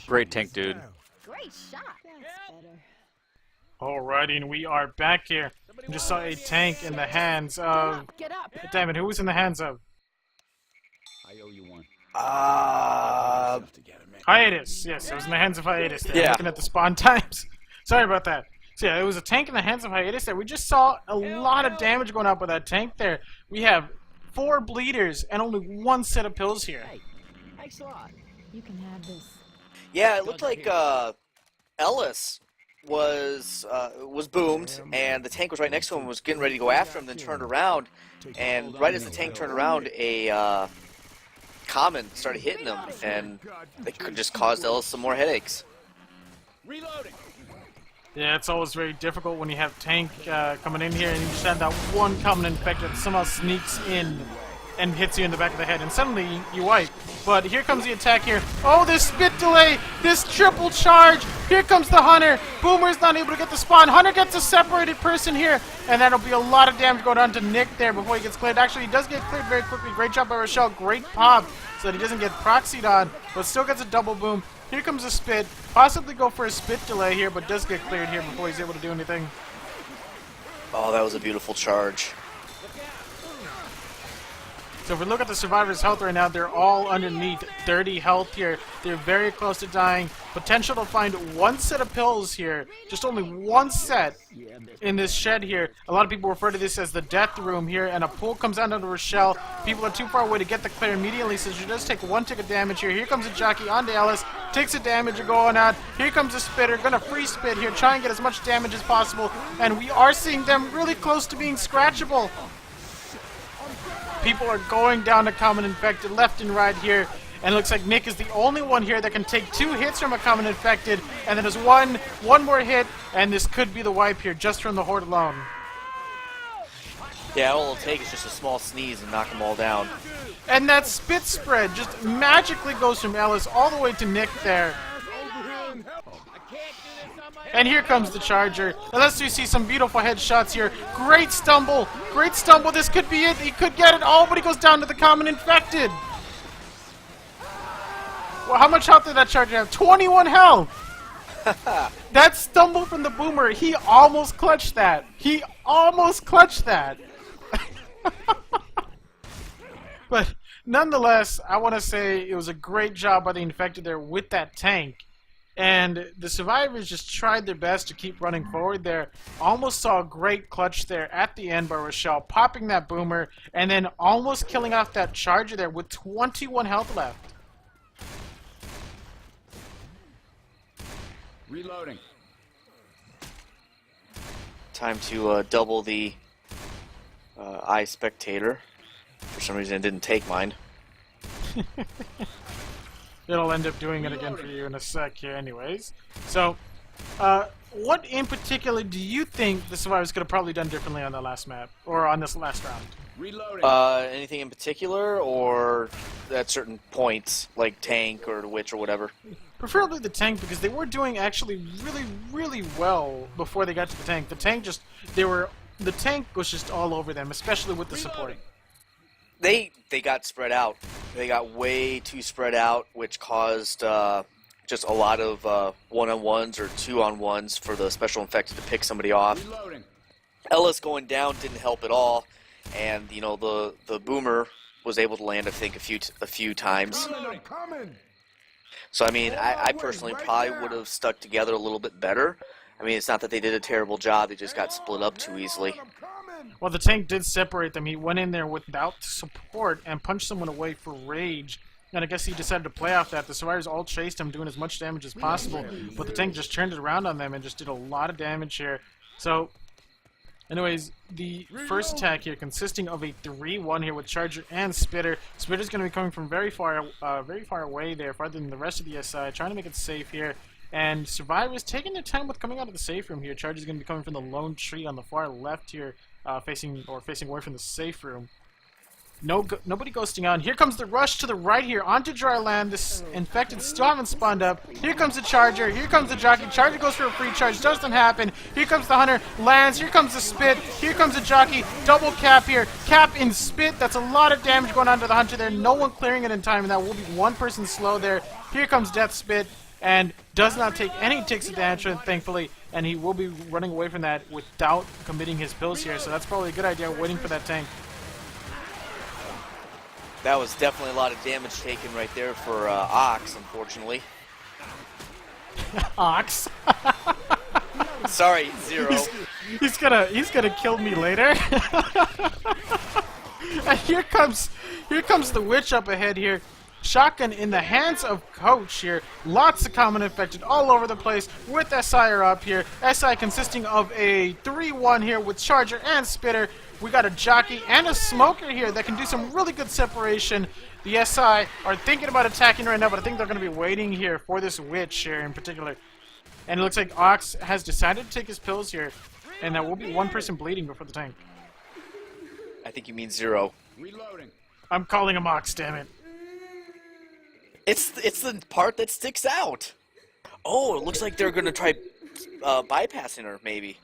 Great tank, dude. Great shot. That's better. Alrighty, and we are back here. We just saw a tank in the hands of... Get up. Damn it, who was in the hands of? I owe you one. Hiatus. Yes, it was in the hands of Hiatus there. Yeah. Looking at the spawn times. Sorry about that. So yeah, it was a tank in the hands of Hiatus there. We just saw a lot of damage going up with that tank there. We have 4 bleeders and only 1 set of pills here. Thanks a lot. You can have this. Yeah, it looked like Ellis was boomed, and the tank was right next to him, was getting ready to go after him, then turned around, and right as the tank turned around, a common started hitting him, and it could just cause Ellis some more headaches. Reloading. Yeah, it's always very difficult when you have tank coming in here and you just have that one common infected that somehow sneaks in and hits you in the back of the head, and suddenly you wipe. But here comes the attack here. Oh, this spit delay! This triple charge! Here comes the Hunter! Boomer's not able to get the spawn. Hunter gets a separated person here, and that'll be a lot of damage going on to Nick there before he gets cleared. Actually, he does get cleared very quickly. Great job by Rochelle. Great pop so that he doesn't get proxied on, but still gets a double boom. Here comes a spit. Possibly go for a spit delay here, but does get cleared here before he's able to do anything. Oh, that was a beautiful charge. So if we look at the survivors' health right now, they're all underneath 30 health here. They're very close to dying. Potential to find 1 set of pills here. Just only 1 set in this shed here. A lot of people refer to this as the death room here, and a pull comes down to Rochelle. People are too far away to get the clear immediately, so she does take 1 tick of damage here. Here comes a jockey onto Ellis. Takes a damage going out. Here comes a spitter. Gonna free spit here. Try and get as much damage as possible. And we are seeing them really close to being scratchable. People are going down to common infected left and right here, And it looks like Nick is the only one here that can take 2 hits from a common infected, and then there's one more hit, and this could be the wipe here just from the Horde alone. Yeah, all it'll take is just a small sneeze and knock them all down. And that spit spread just magically goes from Ellis all the way to Nick there. And here comes the Charger. And let's see some beautiful headshots here. Great stumble. Great stumble. This could be it. He could get it. Oh, but he goes down to the common infected. Well, how much health did that Charger have? 21 health. That stumble from the Boomer, he almost clutched that. He almost clutched that. But nonetheless, I want to say it was a great job by the Infected there with that tank. And the survivors just tried their best to keep running forward there. Almost saw a great clutch there at the end by Rochelle, popping that Boomer, and then almost killing off that Charger there with 21 health left. Reloading. Time to double the eye spectator. For some reason, it didn't take mine. It'll end up doing it again for you in a sec here anyways. So, what in particular do you think the survivors could have probably done differently on the last map, or on this last round? Reloading. Anything in particular, or at certain points, like tank or witch or whatever? Preferably the tank, because they were doing actually really well before they got to the tank. The tank the tank was just all over them, especially with the support. They got spread out. They got way too spread out, which caused just a lot of one-on-ones or two-on-ones for the special infected to pick somebody off. Reloading. Ellis going down didn't help at all, and you know the Boomer was able to land I think a few times. Coming, coming. So I mean I personally probably would have stuck together a little bit better. I mean it's not that they did a terrible job; they just got split up too easily. Well, the tank did separate them. He went in there without support and punched someone away for rage. And I guess he decided to play off that. The survivors all chased him, doing as much damage as possible. But the tank just turned it around on them and just did a lot of damage here. So, anyways, the first attack here consisting of a 3-1 here with Charger and Spitter. Spitter's going to be coming from very far away there, farther than the rest of the SI, trying to make it safe here. And survivors taking their time with coming out of the safe room here. Charger's going to be coming from the lone tree on the far left here. Facing away from the safe room. Nobody ghosting on. Here comes the rush to the right here onto dry land. This infected still haven't spawned up. Here comes the Charger. Here comes the Jockey. Charger goes for a free charge. Doesn't happen. Here comes the Hunter. Lands. Here comes the Spit. Here comes the Jockey. Double cap here. Cap in Spit. That's a lot of damage going on to the Hunter there. No one clearing it in time, and that will be one person slow there. Here comes Death Spit. And does not take any ticks of damage, thankfully, and he will be running away from that without committing his pills here, so that's probably a good idea, waiting for that tank. That was definitely a lot of damage taken right there for Ox, unfortunately. Ox. Sorry, Zero. He's gonna kill me later. And here comes the witch up ahead here. Shotgun in the hands of Coach here. Lots of common infected all over the place with SI up here. SI consisting of a 3-1 here with Charger and Spitter. We got a Jockey and a Smoker here that can do some really good separation. The SI are thinking about attacking right now, but I think they're going to be waiting here for this Witch here in particular. And it looks like Ox has decided to take his pills here, and there will be one person bleeding before the tank. I think you mean Zero. Reloading. I'm calling him Ox, damn it. It's the part that sticks out. Oh, it looks like they're gonna try bypassing her, maybe.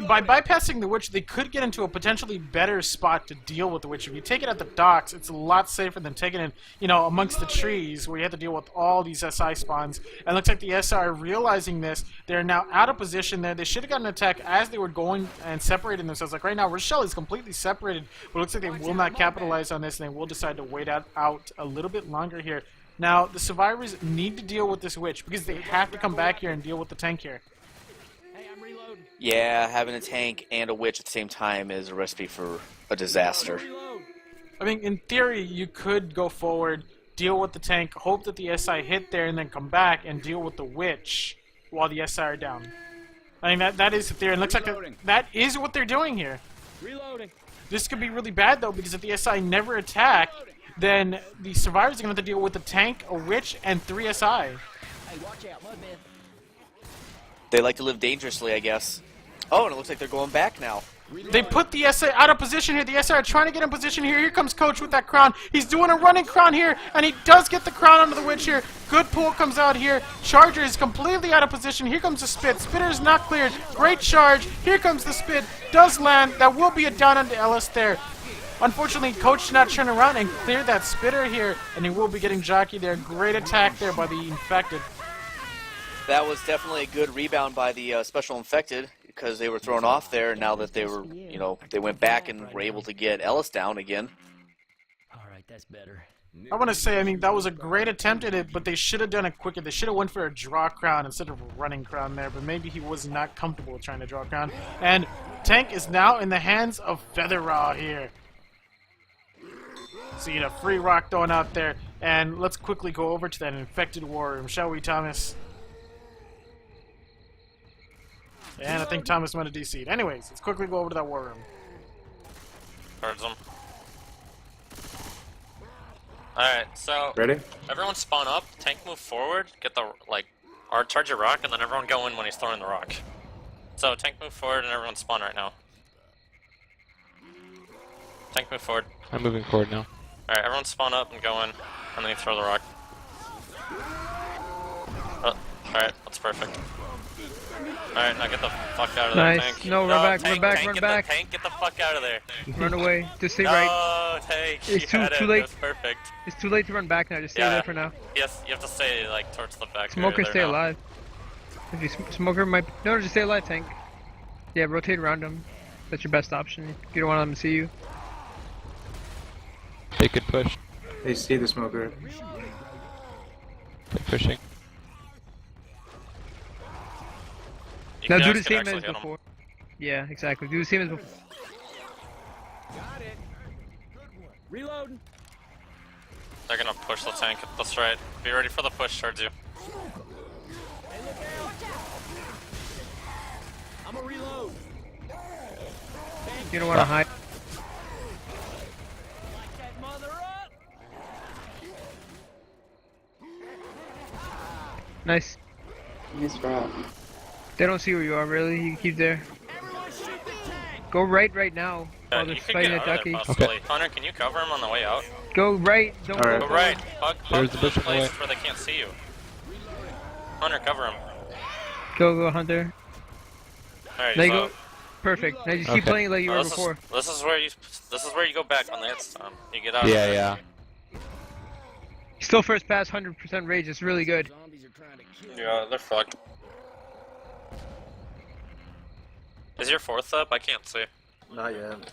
By bypassing the Witch, they could get into a potentially better spot to deal with the Witch. If you take it at the docks, it's a lot safer than taking it, amongst the trees where you have to deal with all these SI spawns. And it looks like the SI are realizing this. They're now out of position there. They should have gotten an attack as they were going and separating themselves. Like right now, Rochelle is completely separated, but it looks like they will not capitalize on this, and they will decide to wait out a little bit longer here. Now, the survivors need to deal with this Witch because they have to come back here and deal with the tank here. Yeah, having a tank and a witch at the same time is a recipe for a disaster. I mean, in theory, you could go forward, deal with the tank, hope that the SI hit there, and then come back and deal with the witch while the SI are down. I mean, that is the theory. It looks like that is what they're doing here. Reloading. This could be really bad, though, because if the SI never attack, then the survivors are going to have to deal with a tank, a witch, and 3 SI. Hey, watch out, Mudman. They like to live dangerously, I guess. Oh, and it looks like they're going back now. They put the SI out of position here. The SI are trying to get in position here. Here comes Coach with that crown. He's doing a running crown here, and he does get the crown onto the witch here. Good pull comes out here. Charger is completely out of position. Here comes the spit. Spitter is not cleared. Great charge. Here comes the spit. Does land. That will be a down onto Ellis there. Unfortunately, Coach did not turn around and clear that spitter here, and he will be getting jockey there. Great attack there by the infected. That was definitely a good rebound by the special infected, because they were thrown off there, and now that they were, you know, they went back and were able to get Ellis down again. All right, that's better. I want to say, I mean, that was a great attempt at it, but they should have done it quicker. They should have went for a draw crown instead of a running crown there, but maybe he was not comfortable with trying to draw a crown. And tank is now in the hands of Feather Raw here. See a free rock thrown out there, and let's quickly go over to that infected war room, shall we, Thomas? And I think Thomas might have DC'd. Anyways, let's quickly go over to that war room. Towards them. Alright, so Ready? everyone spawn up, tank move forward, get the or charge your rock, and then everyone go in when he's throwing the rock. So tank move forward and everyone spawn right now. Tank move forward. I'm moving forward now. Alright, everyone spawn up and go in, and then you throw the rock. Oh, alright, that's perfect. Alright, now get the fuck out of there, Nice. tank. No, run back, tank, run back, tank, run get back. The tank, get the fuck out of there. Run away. Just stay No, right. tank, It's you had too it. late. It was perfect. It's too late to run back now. Just stay there for now. Yes, you have to stay towards the back. Smoker, area stay there now. alive. If you smoker might no, just stay alive, tank. Yeah, rotate around him. That's your best option. You don't want them to see you. They could push. They see the smoker. They're pushing. You Now do guys the can same actually as hit 'em. before. Yeah, exactly. Do the same as before. Got it. Reloading. They're gonna push the tank. That's right. Be ready for the push towards you. Hey, look out. I'm a reload. You don't want to hide. Light that mother up. Nice. They don't see where you are really. You can keep there. Everyone shoot the tank. Go right now. While they're You could fighting get a out of there ducky. possibly. Connor, can you cover him on the way out? Go right. Don't Alright. Go go right. Bug There's the to bush in the place way. where they can't see you. Connor, cover him. Go Hunter. Alright, There you so go. Perfect. Now just keep Okay. playing like you were this before. is where you go back on the next time. You get out. of Yeah, there. yeah. Still first pass, 100% rage. It's really good. Zombies are trying to kill. Yeah, they're fucked. Is your fourth up? I can't see. Not yet.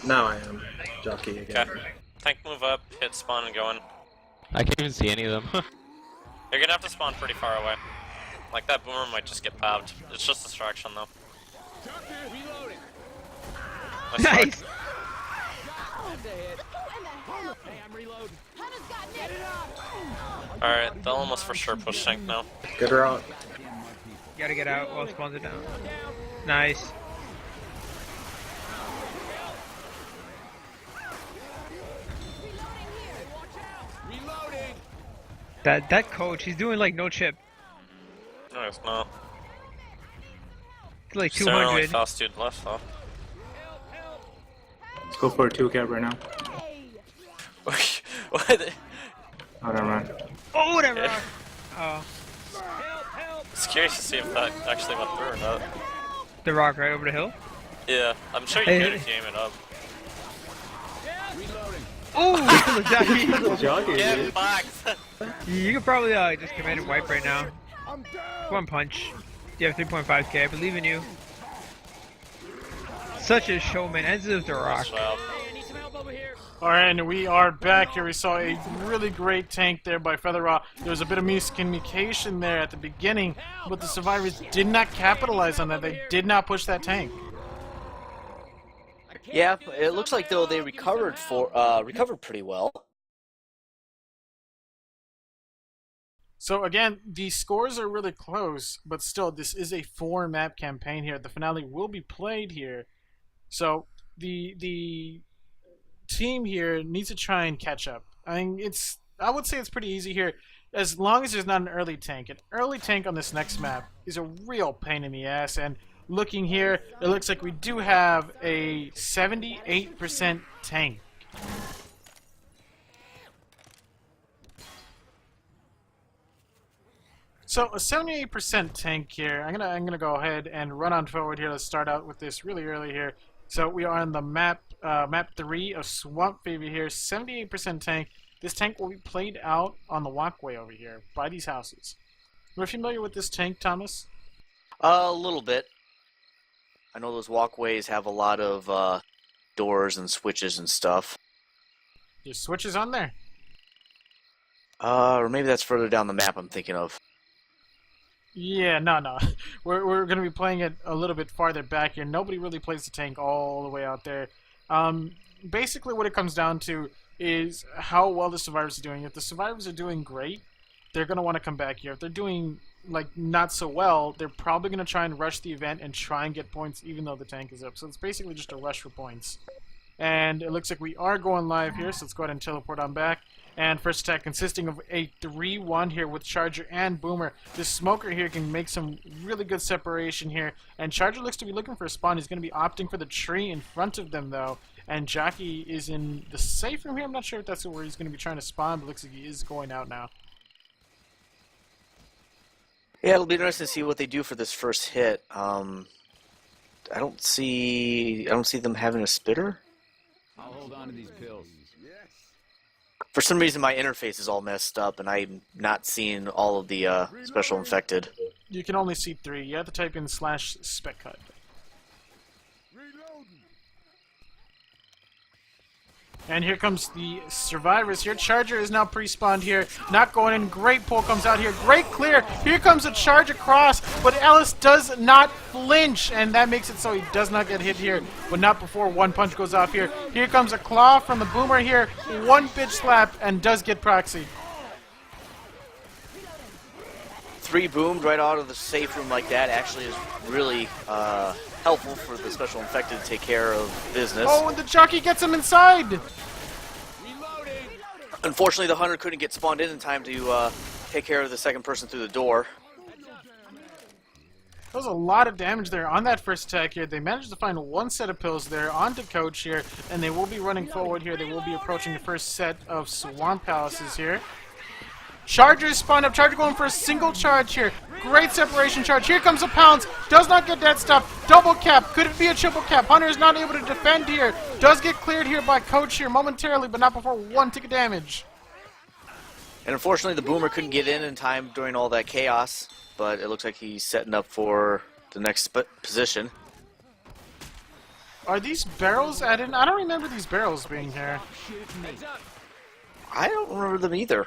Now I am. Jockey again. Okay. Tank move up, hit spawn and go in. I can't even see any of them. You're gonna have to spawn pretty far away. Like that boomer might just get popped. It's just distraction though. Reloading. Nice. That's a hit. Hey, I'm reloading. Alright, they'll almost for sure push tank now. Get her out. Gotta get out while spawns it down. Nice. Reloading. That coach, he's doing like no chip. Nice, no. It's like Still only 200. fast dude left though. Let's go for a 2-cap right now. What? Oh, never mind. Oh, whatever. Oh, It's curious to see if that actually went through or not. the rock right over the hill. Yeah, I'm sure you Hey, could hey. if you aim it up. Reloading. Oh, the jockey. Jockey, Get dude. fucked! You could probably just command and wipe right now. One punch. You have 3.5k. I believe in you. Such a showman. Ends with the rock. Well, Hey, I need some help over here. Alright, and we are back here. We saw a really great tank there by Feather Raw. There was a bit of miscommunication there at the beginning, but the survivors did not capitalize on that. They did not push that tank. Yeah, it looks like though they recovered pretty well. So again, the scores are really close, but still, this is a 4-map campaign here. The finale will be played here. So the team here needs to try and catch up. I mean, I would say it's pretty easy here, as long as there's not an early tank. An early tank on this next map is a real pain in the ass, and looking here, it looks like we do have a 78% tank. So a 78% tank here. I'm gonna go ahead and run on forward here. Let's start out with this really early here. So we are on the map 3 of Swamp Fever here. 78% tank. This tank will be played out on the walkway over here by these houses. Are you familiar with this tank, Thomas? A little bit. I know those walkways have a lot of doors and switches and stuff. There's switches on there. Or maybe that's further down the map I'm thinking of. Yeah, no. We're going to be playing it a little bit farther back here. Nobody really plays the tank all the way out there. Basically what it comes down to is how well the survivors are doing. If the survivors are doing great, they're going to want to come back here. If they're doing not so well, they're probably going to try and rush the event and try and get points even though the tank is up. So it's basically just a rush for points. And it looks like we are going live here, so let's go ahead and teleport on back. And first attack consisting of a 3-1 here with Charger and Boomer. This Smoker here can make some really good separation here. And Charger looks to be looking for a spawn. He's going to be opting for the tree in front of them, though. And Jockey is in the safe room here. I'm not sure if that's where he's going to be trying to spawn, but looks like he is going out now. Yeah, it'll be interesting to see what they do for this first hit. I don't see them having a spitter. I'll hold on to these pills. For some reason, my interface is all messed up, and I'm not seeing all of the special infected. You can only see 3. You have to type in /spec-cut. And here comes the survivors here. Charger is now pre-spawned here. Not going in. Great pull comes out here. Great clear. Here comes a charge across. But Ellis does not flinch. And that makes it so he does not get hit here. But not before one punch goes off here. Here comes a claw from the Boomer here. One bitch slap and does get proxy. 3 boomed right out of the safe room like that actually is really helpful for the special infected to take care of business. Oh, and the Jockey gets him inside. Unfortunately, the Hunter couldn't get spawned in time to take care of the second person through the door. There was a lot of damage there on that first attack here. They managed to find one set of pills there onto Coach here, and they will be running forward here. They will be approaching the first set of Swamp Palaces here. Charger is spawned up. Charger going for a single charge here. Great separation charge. Here comes a Pounce. Does not get that stuff. Double cap. Could it be a triple cap? Hunter is not able to defend here. Does get cleared here by Coach here momentarily, but not before 1 tick of damage. And unfortunately, the Boomer couldn't get in time during all that chaos, but it looks like he's setting up for the next position. Are these barrels added? I don't remember these barrels being here. I don't remember them either.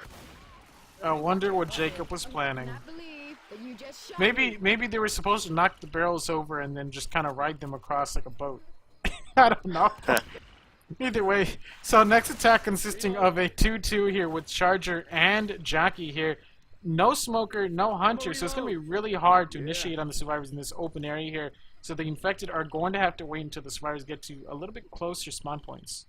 I wonder what Jacob was planning. Maybe they were supposed to knock the barrels over and then just kind of ride them across like a boat. I don't know. Either way, so next attack consisting of a 2-2 here with Charger and Jockey here. No Smoker, no Hunter, so it's going to be really hard to initiate on the survivors in this open area here. So the infected are going to have to wait until the survivors get to a little bit closer spawn points.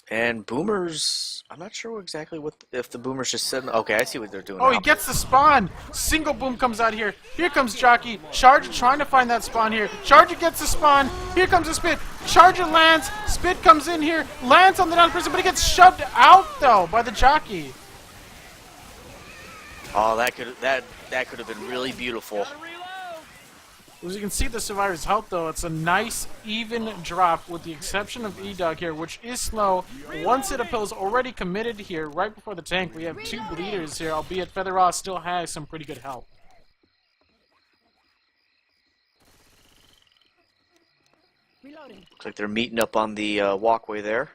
And Boomers, I'm not sure exactly if the Boomers just said. Okay, I see what they're doing. Oh, now. he gets the spawn. Single boom comes out here. Here comes Jockey. Charger trying to find that spawn here. Charger gets the spawn. Here comes a Spit. Charger lands. Spit comes in here. Lands on the down person, but he gets shoved out though by the Jockey. Oh, that could have been really beautiful. As you can see the survivor's health though, it's a nice even drop with the exception of E-Dog here, which is slow. One set of pills already committed here right before the tank. We have 2 bleeders here, albeit Feather Ross still has some pretty good health. Looks like they're meeting up on the walkway there.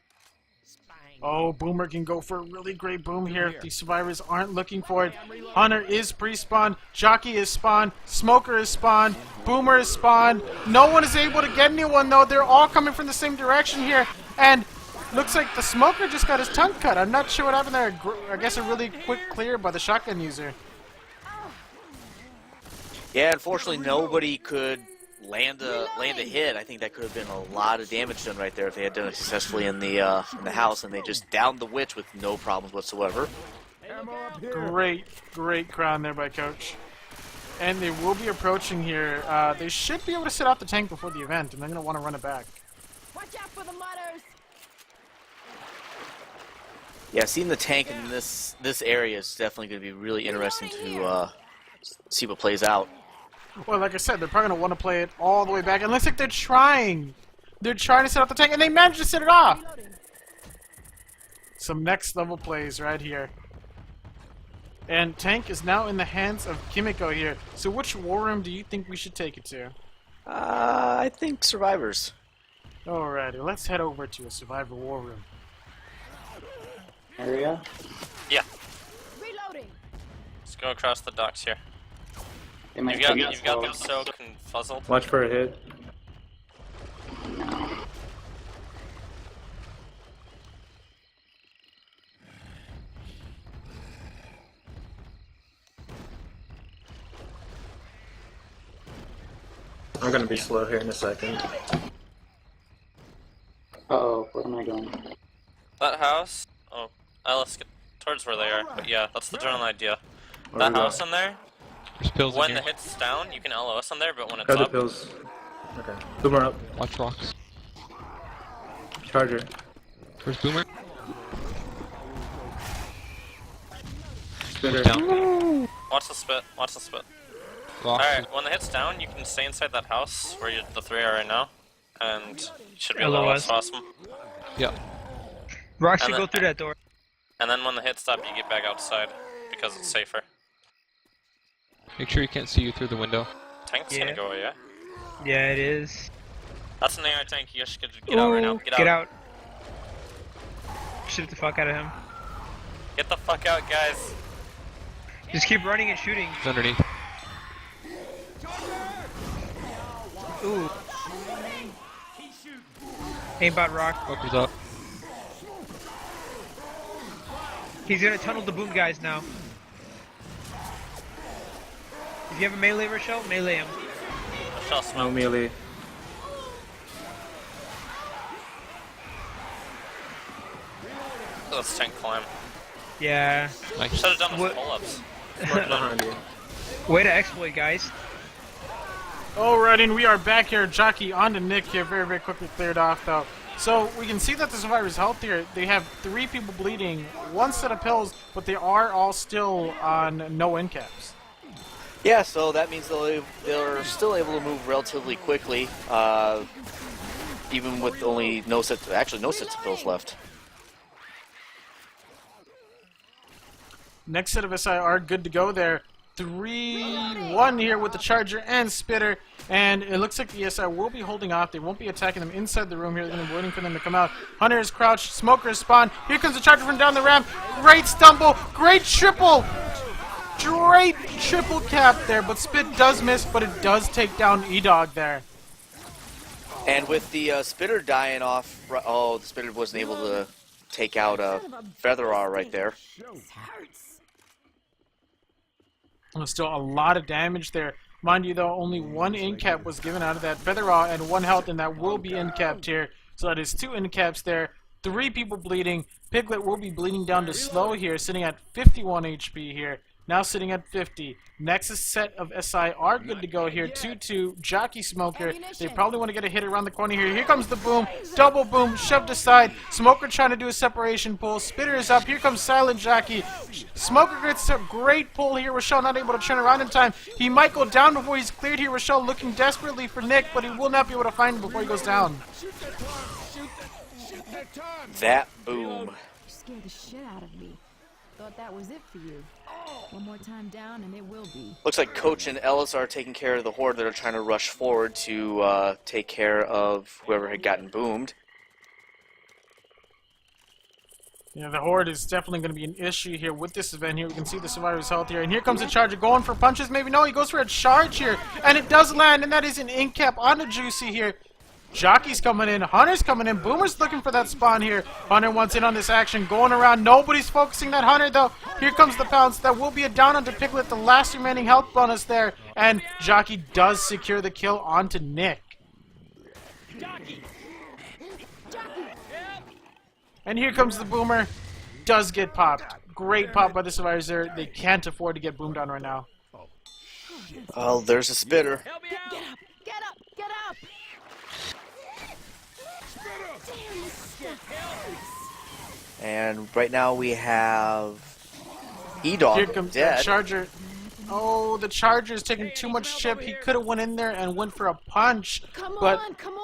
Oh, Boomer can go for a really great boom here. The survivors aren't looking for it. Hunter is pre-spawned. Jockey is spawned. Smoker is spawned. Boomer is spawned. No one is able to get anyone, though. They're all coming from the same direction here. And looks like the Smoker just got his tongue cut. I'm not sure what happened there. I guess a really quick clear by the shotgun user. Yeah, unfortunately, nobody could land a hit, I think that could have been a lot of damage done right there if they had done it successfully in the house, and they just downed the witch with no problems whatsoever. Great crown there by Coach. And they will be approaching here. They should be able to sit out the tank before the event, and they're going to want to run it back. Watch out for the mutters. Yeah, seeing the tank in this area is definitely going to be really interesting to see what plays out. Well, like I said, they're probably going to want to play it all the way back. And it looks like they're trying. They're trying to set out the tank, and they managed to set it off. Some next level plays right here. And tank is now in the hands of Kimiko here. So which war room do you think we should take it to? I think survivors. Alrighty, let's head over to a survivor war room. Area? Yeah. Reloading. Let's go across the docks here. It might You've got them soaked and fuzzled. Watch for a hit. I'm gonna be slow here in a second. Uh-oh, where am I going? That house? Oh, let's get towards where they are. But yeah, that's the general idea. That house in there, There's pills when in the here. hit's down, you can LOS in there, but when it's Grab the up, pills. Okay. Boomer up. Watch rocks. Charger. Where's Boomer? Spitter. Down. watch the spit. Watch the spit. Rocks. Alright, when the hit's down, you can stay inside that house where the three are right now, and you should be able to LOS. LOS them. Yeah. Rocks And should then- go through that door. And then when the hits stop, you get back outside, because it's safer. Make sure he can't see you through the window. Tank's Yeah. gonna go, yeah? Yeah, it is. That's an AR tank, you guys should get out right now. Get out. Shoot the fuck out of him. Get the fuck out, guys. Just keep running and shooting. He's underneath. Ooh. Aimbot rock. Smoker's up. He's gonna tunnel the boom guys now. If you have a melee, Rochelle, melee him. Michelle No smoke. melee. Let's tank climb. Yeah. Should have done What- those pull-ups. Right behind you. Way to exploit, guys. Alright, and we are back here. Jockey on to Nick here. Very quickly cleared off, though. So we can see that the survivor's health here. They have 3 people bleeding, 1 set of pills, but they are all still on no end caps. Yeah, so that means they're still able to move relatively quickly, even with only no sets of pills left. Next set of SI are good to go there. 3-1 here with the Charger and Spitter, and it looks like the SI will be holding off. They won't be attacking them inside the room here. They're going to be waiting for them to come out. Hunter is crouched. Smoker is spawned. Here comes the Charger from down the ramp. Great stumble. Great triple. Great triple cap there, but Spit does miss, but it does take down E-Dog there. And with the Spitter dying off, oh, the Spitter wasn't able to take out Feather right there. Still a lot of damage there. Mind you, though, only 1 end cap was given out of that Feather and 1 health, and that will be end capped here. So that is 2 end caps there. 3 people bleeding. Piglet will be bleeding down to slow here, sitting at 51 HP here. Now sitting at 50. Next set of SI are good to go here. 2-2. Jockey Smoker. They probably want to get a hit around the corner here. Here comes the boom. Double boom. Shoved aside. Smoker trying to do a separation pull. Spitter is up. Here comes Silent Jockey. Smoker gets a great pull here. Rochelle not able to turn around in time. He might go down before he's cleared here. Rochelle looking desperately for Nick, but he will not be able to find him before he goes down. That boom. You scared the shit out of me. Thought that was it for you. One more time down and it will be. Looks like Coach and Ellis are taking care of the horde that are trying to rush forward to take care of whoever had gotten boomed. Yeah, the Horde is definitely going to be an issue here with this event here. We can see the Survivor's health here. And here comes the Charger going for punches. Maybe no, he goes for a charge here. And it does land, and that is an ink cap on the Juicy here. Jockey's coming in. Hunter's coming in. Boomer's looking for that spawn here. Hunter wants in on this action. Going around. Nobody's focusing that Hunter, though. Here comes the pounce. That will be a down onto Piglet. The last remaining health bonus there. And Jockey does secure the kill onto Nick. And here comes the Boomer. Does get popped. Great pop by the survivors there. They can't afford to get boomed on right now. Oh, there's a spitter. Get up! Get up! Get up! And right now we have E-Dog Here comes dead. the Charger. Oh, the Charger is taking too much chip. He could have went in there and went for a punch, but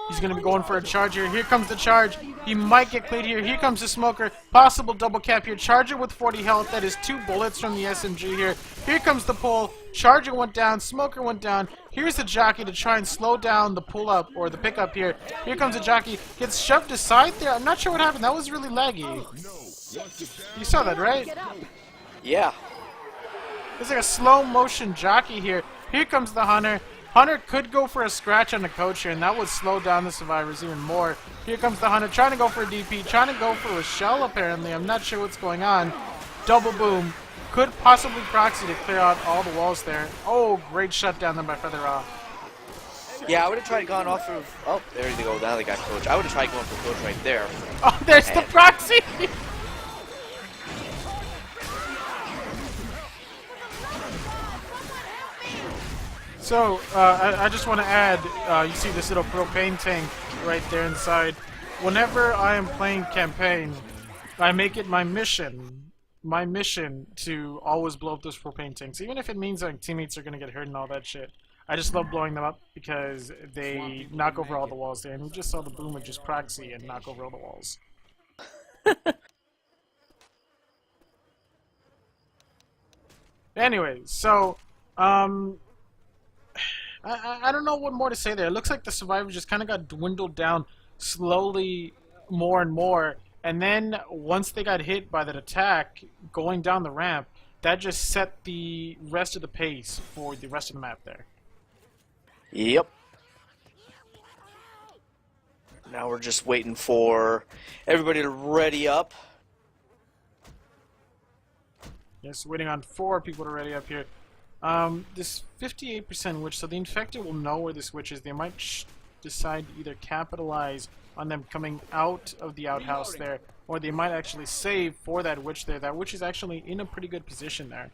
he's going to be going for a Charger. Here comes the charge. He might get cleared here. Here comes the Smoker. Possible double cap here. Charger with 40 health. That is 2 bullets from the SMG here. Here comes the pull. Charger went down. Smoker went down. Here's the Jockey to try and slow down the pull-up or the pickup here. Here comes the Jockey. Gets shoved aside there. I'm not sure what happened. That was really laggy. You saw that, right? Yeah. There's like a slow motion Jockey here. Here comes the Hunter. Hunter could go for a scratch on the coach here, and that would slow down the survivors even more. Here comes the Hunter trying to go for a DP, trying to go for a shell apparently. I'm not sure what's going on. Double boom. Could possibly proxy to clear out all the walls there. Oh, great shutdown then by Feather Off. Yeah, I would have tried gone off of... Oh, there you go. Now they got coach. I would have tried going for coach right there. Oh, there's the proxy! So, I just want to add, you see this little propane tank right there inside. Whenever I am playing campaign, I make it my mission to always blow up those propane tanks, even if it means like teammates are going to get hurt and all that shit. I just love blowing them up because they knock over all the walls there, and we just saw the Boomer just proxy and knock over all the walls. Anyways, so, I don't know what more to say there. It looks like the survivors just kind of got dwindled down slowly more and more. And then once they got hit by that attack going down the ramp, that just set the rest of the pace for the rest of the map there. Yep. Now we're just waiting for everybody to ready up. Yes, waiting on 4 people to ready up here. This 58% witch, so the infected will know where this witch is. They might decide to either capitalize on them coming out of the outhouse there, or they might actually save for that witch there. That witch is actually in a pretty good position there.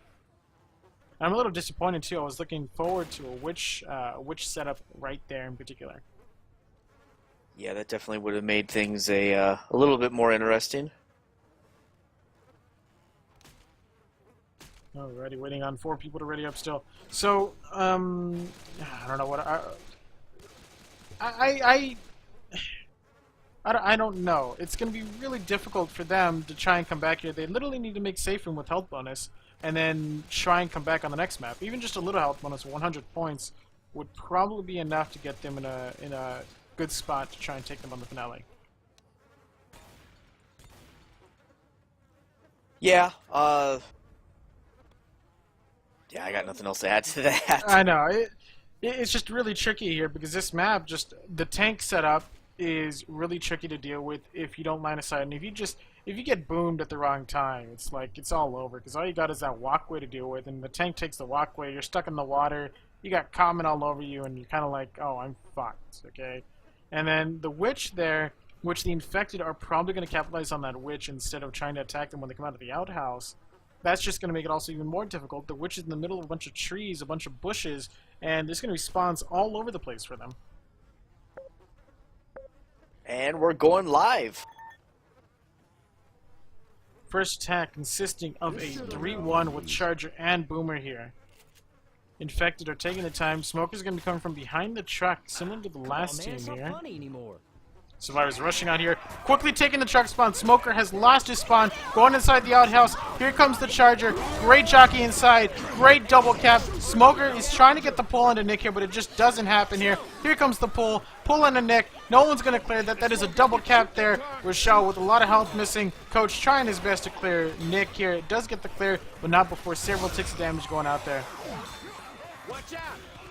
I'm a little disappointed too. I was looking forward to a witch setup right there in particular. Yeah, that definitely would have made things a little bit more interesting. Alrighty, waiting on 4 people to ready up still. So, I don't know what I don't know. It's going to be really difficult for them to try and come back here. They literally need to make safe room with health bonus, and then try and come back on the next map. Even just a little health bonus, 100 points, would probably be enough to get them in a good spot to try and take them on the finale. Yeah, yeah, I got nothing else to add to that. I know. It's just really tricky here because this map, just the tank setup is really tricky to deal with if you don't line of sight. And if you get boomed at the wrong time, it's like it's all over because all you got is that walkway to deal with, and the tank takes the walkway. You're stuck in the water. You got common all over you, and you're kind of like, oh, I'm fucked. Okay. And then the witch there, which the infected are probably going to capitalize on that witch instead of trying to attack them when they come out of the outhouse. That's just going to make it also even more difficult. The witch is in the middle of a bunch of trees, a bunch of bushes, and there's going to be spawns all over the place for them. And we're going live. First attack consisting of a 3-1 with Charger and Boomer here. Infected are taking the time. Smoker's going to be coming from behind the truck, similar to the last team here. Survivors rushing out here, quickly taking the truck spawn. Smoker has lost his spawn, going inside the outhouse. Here comes the Charger. Great jockey inside. Great double cap. Smoker is trying to get the pull onto Nick here, but it just doesn't happen here. Here comes the pull. Pull onto Nick. No one's going to clear that. That is a double cap there. Rochelle with a lot of health missing. Coach trying his best to clear Nick here. It does get the clear, but not before several ticks of damage going out there.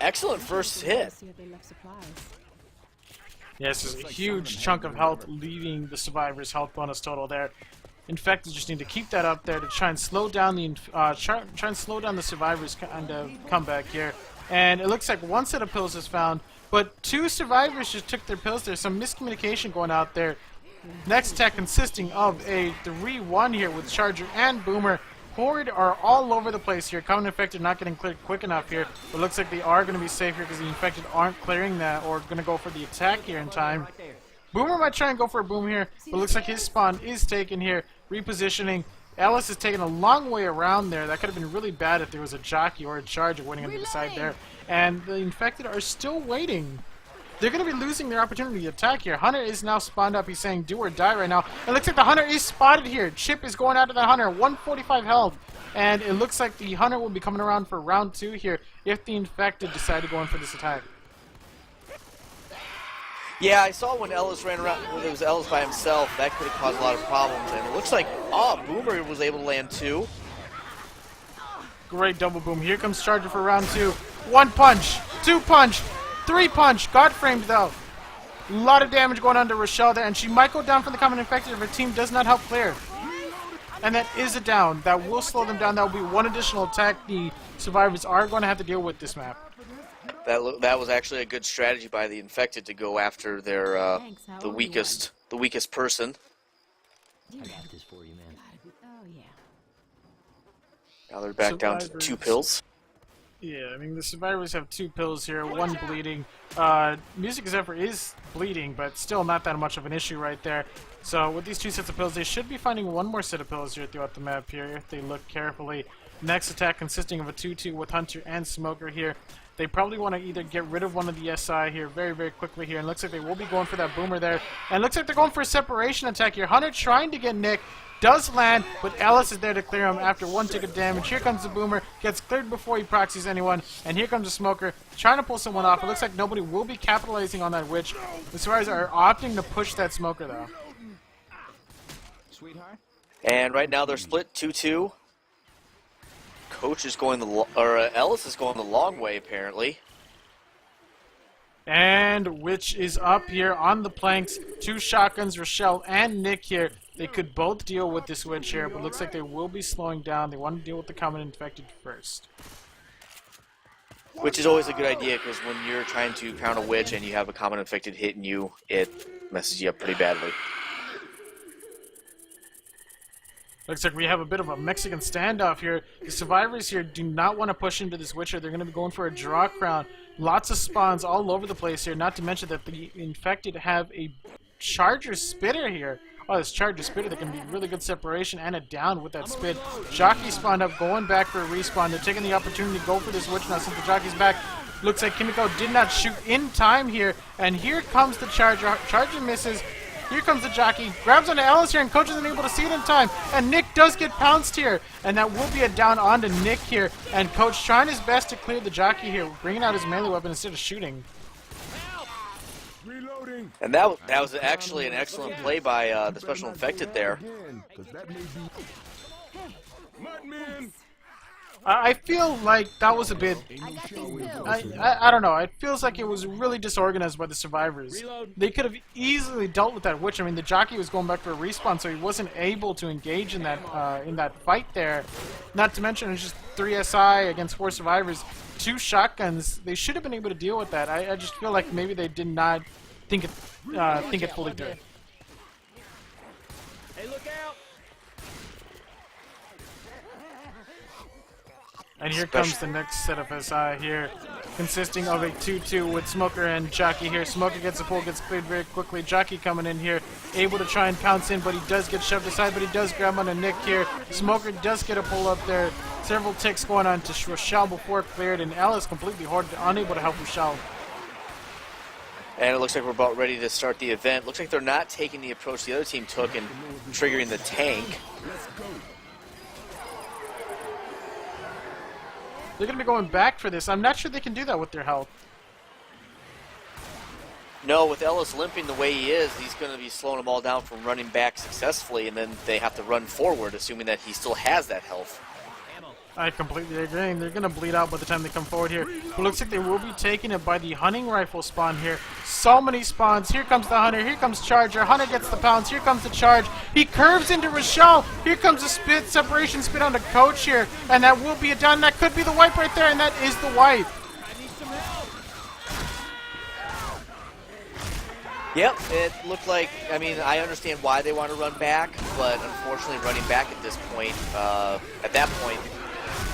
Excellent first hit. Yes, there's a huge chunk of health leaving the survivor's health bonus total there. Infected just need to keep that up there to try and slow down the try and slow down the survivor's kind of comeback here. And it looks like one set of pills is found, but 2 survivors just took their pills. There's some miscommunication going out there. Next attack consisting of a 3-1 here with Charger and Boomer. Horde are all over the place here. Common Infected not getting cleared quick enough here. But looks like they are going to be safe here because the Infected aren't clearing that or going to go for the attack here in time. Boomer might try and go for a boom here, but looks like his spawn is taken here. Repositioning. Ellis is taking a long way around there. That could have been really bad if there was a jockey or a charger waiting on the other side there. And the Infected are still waiting. They're going to be losing their opportunity to attack here. Hunter is now spawned up. He's saying do or die right now. It looks like the Hunter is spotted here. Chip is going after that Hunter. 145 health. And it looks like the Hunter will be coming around for round 2 here if the Infected decide to go in for this attack. Yeah, I saw when Ellis ran around, when it was Ellis by himself, that could have caused a lot of problems. And it looks like, Boomer was able to land 2. Great double boom. Here comes Charger for round 2. 1 punch, 2 punch, 3 punch. Got framed though. A lot of damage going on to Rochelle there, and she might go down from the Common Infected if her team does not help clear. And that is a down. That will slow them down. That will be 1 additional attack the survivors are going to have to deal with this map. That was actually a good strategy by the Infected to go after their the weakest person. I got this for you, man. Oh, yeah. Now they're back down to 2 pills. Yeah, I mean, the survivors have 2 pills here, 1 bleeding. Music Zephyr is bleeding, but still not that much of an issue right there. So with these 2 sets of pills, they should be finding 1 more set of pills here throughout the map here if they look carefully. Next attack consisting of a 2-2 with Hunter and Smoker here. They probably want to either get rid of one of the SI here very, very quickly here. And looks like they will be going for that Boomer there. And looks like they're going for a separation attack here. Hunter trying to get Nick. Does land, but Ellis is there to clear him after 1 tick of damage. Here comes the Boomer. Gets cleared before he proxies anyone. And here comes the Smoker. Trying to pull someone off. It looks like nobody will be capitalizing on that Witch. The survivors are opting to push that Smoker though. Sweetheart? And right now they're split 2-2. Coach is going Ellis is going the long way apparently. And Witch is up here on the planks. 2 shotguns, Rochelle and Nick here. They could both deal with this Witch here, but looks like they will be slowing down. They want to deal with the Common Infected first. Which is always a good idea because when you're trying to pound a Witch and you have a Common Infected hitting you, it messes you up pretty badly. Looks like we have a bit of a Mexican standoff here. The survivors here do not want to push into this Witcher. They're going to be going for a draw crown. Lots of spawns all over the place here, not to mention that the Infected have a Charger Spitter here. Oh, this Charger Spitter, that can be really good separation and a down with that spit. Jockey spawned up, going back for a respawn. They're taking the opportunity to go for this Witch now since the Jockey's back. Looks like Kimiko did not shoot in time here. And here comes the Charger. Charger misses. Here comes the Jockey. Grabs onto Ellis here, and Coach isn't able to see it in time. And Nick does get pounced here. And that will be a down onto Nick here. And Coach trying his best to clear the Jockey here, bringing out his melee weapon instead of shooting. And that was actually an excellent play by the Special Infected there. I feel like that was a bit... I don't know. It feels like it was really disorganized by the survivors. They could have easily dealt with that Witch. I mean, the Jockey was going back for a respawn, so he wasn't able to engage in that fight there. Not to mention, it's just 3 SI against 4 survivors, 2 shotguns. They should have been able to deal with that. I just feel like maybe they did not think it fully through. Hey, look out! And here comes the next set of SI here, consisting of a 2-2 with Smoker and Jockey here. Smoker gets the pull, gets cleared very quickly. Jockey coming in here, able to try and pounce in, but he does get shoved aside, but he does grab onto Nick here. Smoker does get a pull up there. Several ticks going on to Rochelle before cleared, and Alice completely hoarded, unable to help Rochelle. And it looks like we're about ready to start the event. Looks like they're not taking the approach the other team took and triggering the tank. They're going to be going back for this. I'm not sure they can do that with their health. No, with Ellis limping the way he is, he's going to be slowing them all down from running back successfully, and then they have to run forward, assuming that he still has that health. I completely agree. They're going to bleed out by the time they come forward here. But looks like they will be taking it by the hunting rifle spawn here. So many spawns. Here comes the Hunter. Here comes Charger. Hunter gets the pounce. Here comes the charge. He curves into Rochelle. Here comes the spit. Separation spit on the coach here. And that will be a done. That could be the wipe right there. And that is the wipe. Yep, it looked like, I mean, I understand why they want to run back, but unfortunately running back at this point, at that point,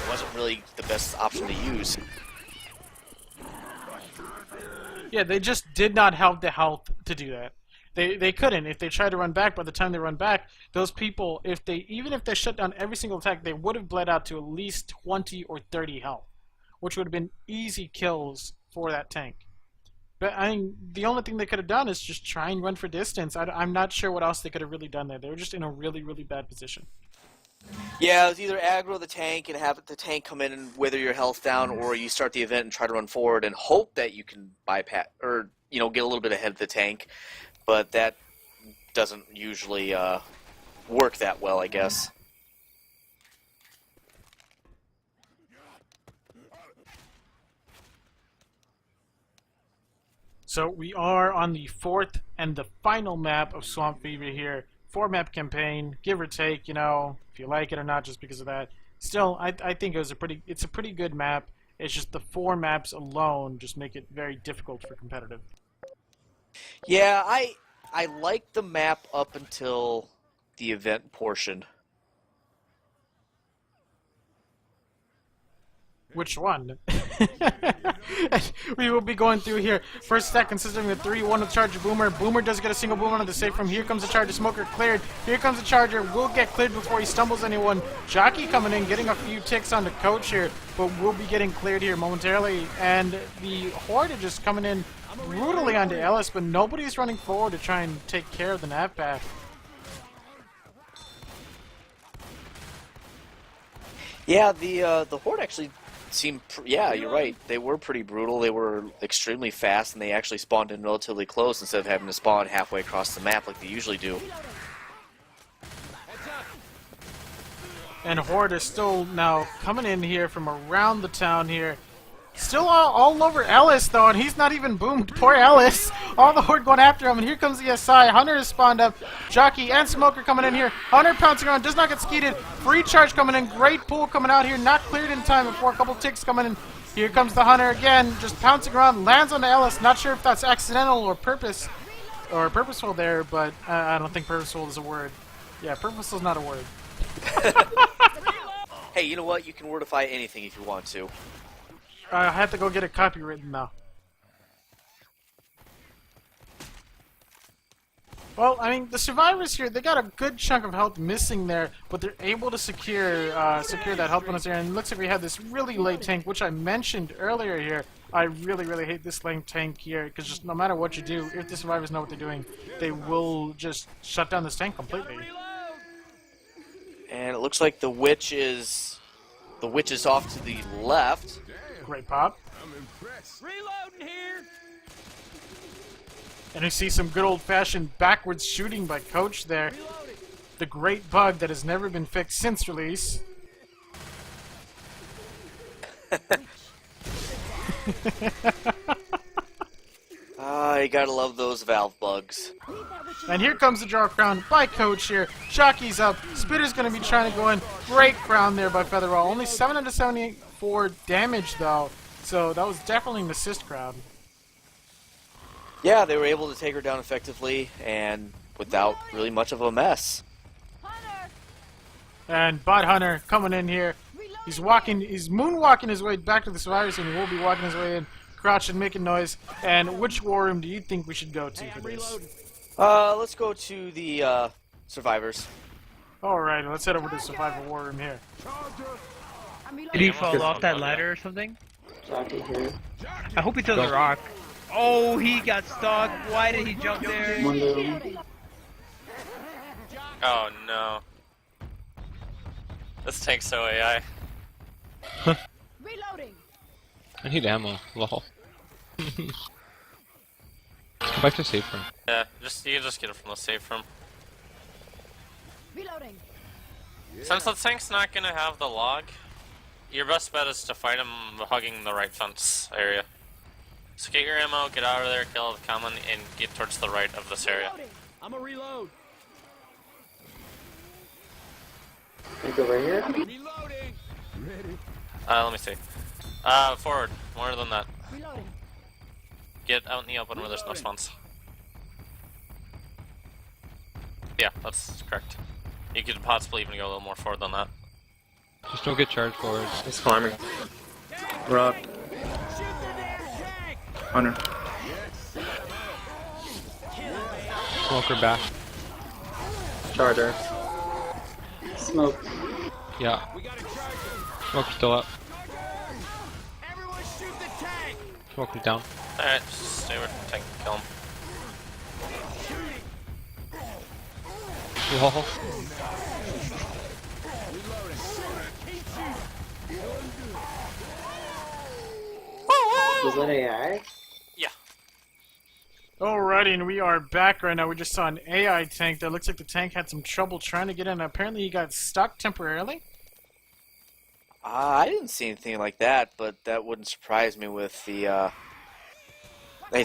wasn't really the best option to use. Yeah, they just did not have the health to do that. They couldn't. If they tried to run back, by the time they run back, those people, even if they shut down every single attack, they would have bled out to at least 20 or 30 health, which would have been easy kills for that tank. But I mean, the only thing they could have done is just try and run for distance. I'm not sure what else they could have really done there. They were just in a really, really bad position. Yeah, it was either aggro the tank and have the tank come in and wither your health down, or you start the event and try to run forward and hope that you can bypass, or, you know, get a little bit ahead of the tank. But that doesn't usually work that well, I guess. So we are on the 4th and the final map of Swamp Fever here. 4-map campaign, give or take, you know, if you like it or not, just because of that. Still, I think it's a pretty good map. It's just the 4 maps alone just make it very difficult for competitive. Yeah, I like the map up until the event portion. Which one? We will be going through here. First stack consisting of 3-1 with Charger Boomer. Boomer does get a single Boomer on the save from. Here comes the Charger. Smoker cleared. Here comes the Charger. Will get cleared before he stumbles anyone. Jockey coming in, getting a few ticks on the coach here, but will be getting cleared here momentarily. And the Horde are just coming in brutally onto Ellis, but nobody's running forward to try and take care of the nav path. Yeah, the Horde actually seemed, yeah, you're right. They were pretty brutal. They were extremely fast, and they actually spawned in relatively close instead of having to spawn halfway across the map like they usually do. And Horde is still now coming in here from around the town here. Still all over Ellis, though, and he's not even boomed. Poor Ellis. All the Horde going after him, and here comes the SI. Hunter is spawned up. Jockey and Smoker coming in here. Hunter pouncing around, does not get skeeted. Free charge coming in. Great pool coming out here. Not cleared in time before a couple ticks coming in. Here comes the Hunter again, just pouncing around. Lands on Ellis. Not sure if that's accidental or purposeful there, but I don't think purposeful is a word. Yeah, purposeful is not a word. Hey, you know what? You can wordify anything if you want to. I have to go get a copywritten now. Well, I mean, the survivors here, they got a good chunk of health missing there, but they're able to secure that health bonus there. And it looks like we have this really late tank, which I mentioned earlier here. I really, really hate this late tank here, because just no matter what you do, if the survivors know what they're doing, they will just shut down this tank completely. And it looks like the witch is off to the left. Great pop. I'm impressed. Reloading here. And you see some good old-fashioned backwards shooting by Coach there. The great bug that has never been fixed since release. You gotta love those valve bugs. And here comes the draw crown by Coach here. Jockey's up. Spitter's going to be trying to go in. Great crown there by Featherwall. Only 774 damage, though. So that was definitely an assist crown. Yeah, they were able to take her down effectively and without really much of a mess. And Bot Hunter coming in here. He's moonwalking his way back to the survivors, and he will be walking his way in, crouching, making noise. And which war room do you think we should go to for this? Let's go to the survivors. Alright, let's head over to the survival war room here. Did he fall off that ladder or something? Jockey here. I hope he throws a rock. Oh, he got stuck. Why did he jump there? Oh no. This tank's so AI. Reloading. I need ammo. Lol. Go back to safe room. Yeah, you can just get it from the safe room. Reloading. Since the tank's not gonna have the log, your best bet is to fight him hugging the right fence area. So get your ammo, get out of there, kill the common, and get towards the right of this area. I'm a reload. Think over here? Reloading. Ready? Let me see. Forward. More than that. Reloading. Get out in the open where there's no spawns. Yeah, that's correct. You could possibly even go a little more forward than that. Just don't get charged forward. He's climbing. Rock. Hunter. Smoker back. Charger. Smoke. Yeah. Smoker's still up. Everyone shoot the tank. Smoker's down. Alright, just stay where tank can kill him. Wall. Was that AI? Yeah. Alrighty, and we are back right now. We just saw an AI tank that looks like the tank had some trouble trying to get in. Apparently, he got stuck temporarily. I didn't see anything like that, but that wouldn't surprise me with the, I'd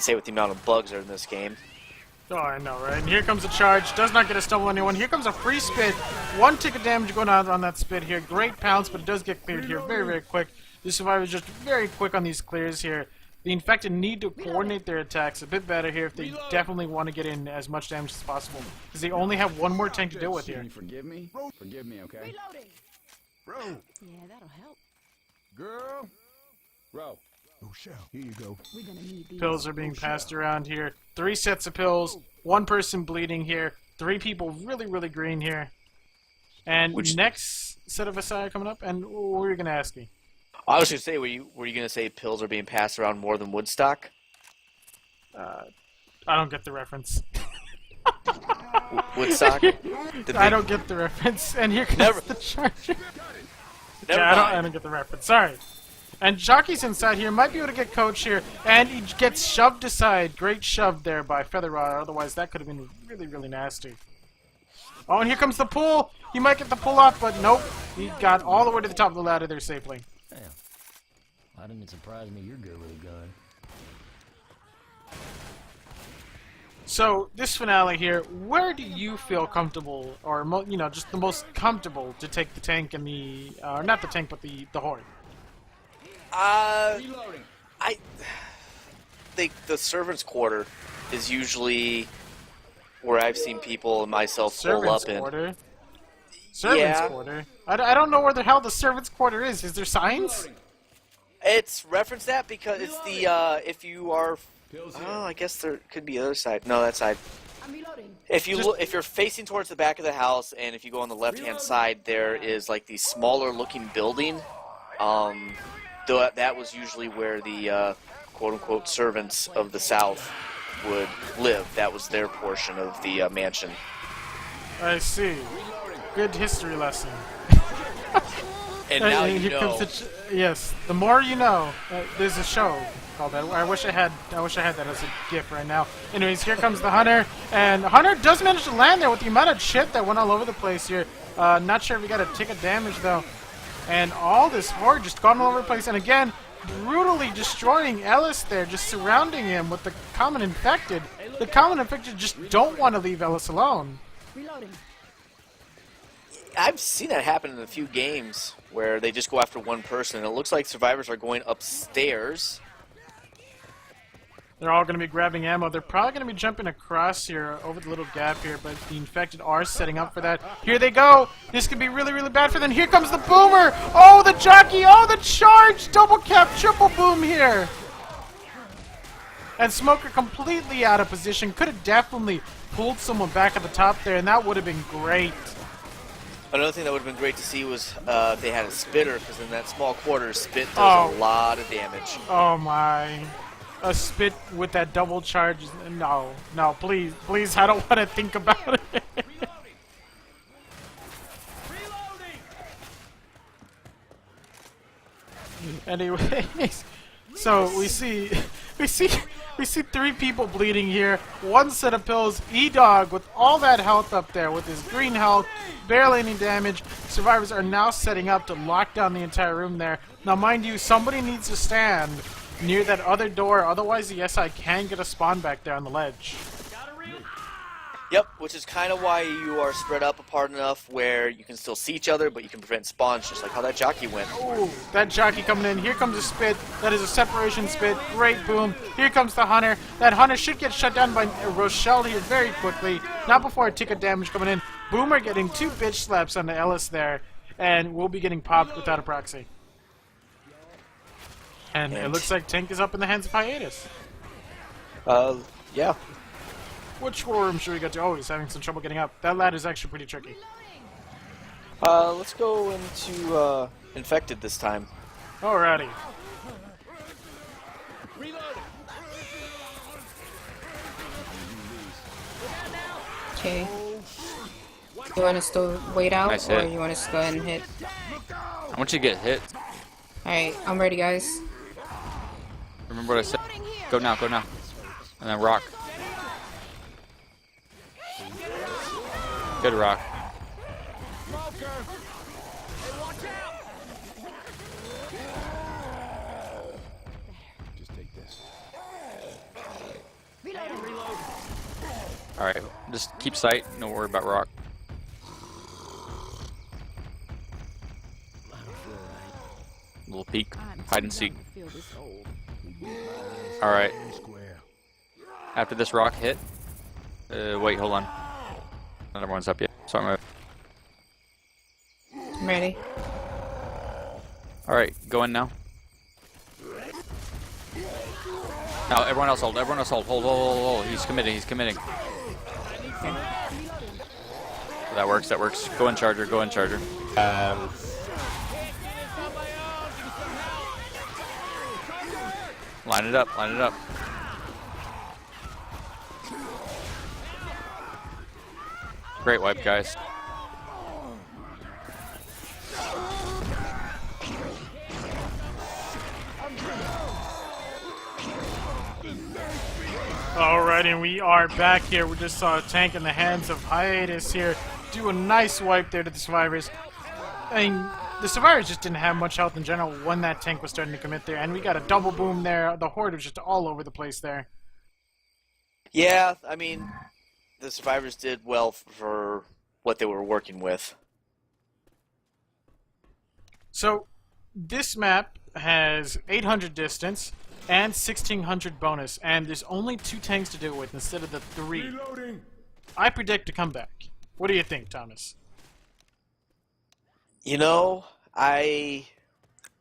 say with the amount of bugs that are in this game. Oh, I know, right? And here comes a charge. Does not get a stumble on anyone. Here comes a free spit. 1 tick of damage going out on that spit here. Great pounce, but it does get cleared here very, very quick. The survivors just very quick on these clears here. The infected need to coordinate their attacks a bit better here if they definitely want to get in as much damage as possible. Because they only have one more tank to deal with here. Forgive me? Forgive me, okay? Reloading. Bro! Yeah, that'll help. Girl! Bro. Oh, shell. Here you go. We're gonna need these. Pills are being passed around here. 3 sets of pills. 1 person bleeding here. 3 people really, really green here. And next set of Asai coming up. And what were you going to ask me? I was going to say, were you going to say pills are being passed around more than Woodstock? I don't get the reference. Woodstock? I don't get the reference. And here comes the charger. Never Yeah, mind. I don't get the reference. Sorry. And Jockey's inside here. Might be able to get Coach here. And he gets shoved aside. Great shove there by Feather Rod. Otherwise, that could have been really, really nasty. Oh, and here comes the pull. He might get the pull off, but nope. He got all the way to the top of the ladder there safely. Damn. Why didn't it surprise me you're good with a gun? So, this finale here, where do you feel comfortable, or, you know, just the most comfortable to take the tank and the, not the tank, but the horde? I think the servants' quarter is usually where I've seen people and myself pull up in. Quarter? Servants' quarter? I don't know where the hell the servants' quarter is. Is there signs? It's referenced that because it's the, if you are... Oh, I guess there could be the other side. No, that side. I'm reloading. If you look, if you're facing towards the back of the house, and if you go on the left-hand side, there is like the smaller-looking building. Though that was usually where the quote-unquote servants of the South would live. That was their portion of the mansion. I see. Good history lesson. And now you here know. comes yes, the more you know. There's a show called that. I wish I had that as a GIF right now. Anyways, here comes the Hunter, and Hunter does manage to land there with the amount of shit that went all over the place here. Not sure if he got a tick of damage though. And all this horde just gone all over the place, and again, brutally destroying Ellis there, just surrounding him with the common infected. The common infected just don't want to leave Ellis alone. Reloading. I've seen that happen in a few games where they just go after one person, and it looks like survivors are going upstairs. They're all going to be grabbing ammo. They're probably going to be jumping across here over the little gap here, but the infected are setting up for that. Here they go. This could be really, really bad for them. Here comes the boomer. Oh, the jockey. Oh, the charge. Double cap, triple boom here. And Smoker completely out of position. Could have definitely pulled someone back at the top there, and that would have been great. Another thing that would have been great to see was if they had a spitter, because in that small quarter, spit does a lot of damage. Oh, my. A spit with that double charge. No, no, please, please, I don't want to think about it. Anyways, so we see We see 3 people bleeding here. 1 set of pills. E-Dog with all that health up there with his green health. Barely any damage. Survivors are now setting up to lock down the entire room there. Now mind you, somebody needs to stand near that other door. Otherwise the SI can get a spawn back there on the ledge. Yep, which is kind of why you are spread up apart enough where you can still see each other, but you can prevent spawns, just like how that jockey went. Ooh, that jockey coming in. Here comes a spit. That is a separation spit. Great boom. Here comes the hunter. That hunter should get shut down by Rochelle here very quickly. Not before a tick of damage coming in. Boomer getting 2 bitch slaps on the Ellis there, and we'll be getting popped without a proxy. And it looks like Tank is up in the hands of Hiatus. Yeah. Which war room should we go to? Oh, he's having some trouble getting up. That ladder is actually pretty tricky. Let's go into, Infected this time. Alrighty. Okay. You want us to wait out, Nice or hit. you want us to go ahead and hit? I want you to get hit. Alright, I'm ready, guys. Remember what I said? Go now, go now. And then rock. Good rock. Just take this. Alright, just keep sight. Don't worry about rock. Little peek. Hide and seek. Alright. After this rock hit. Wait, hold on. Not everyone's up yet. So I'm I'm ready. Alright, go in now. Now, everyone else hold. Everyone else hold. Hold. He's committing. He's committing. That works. That works. Go in, Charger. Go in, Charger. Line it up. Line it up. Great wipe, guys. Alright, and we are back here. We just saw a Tank in the hands of Hiatus here. Do a nice wipe there to the survivors. I mean, the survivors just didn't have much health in general when that Tank was starting to commit there. And we got a double boom there. The Horde was just all over the place there. Yeah, I mean, the survivors did well for what they were working with. So, this map has 800 distance and 1600 bonus, and there's only 2 tanks to deal with instead of the 3. Reloading. I predict a comeback. What do you think, Thomas? You know, I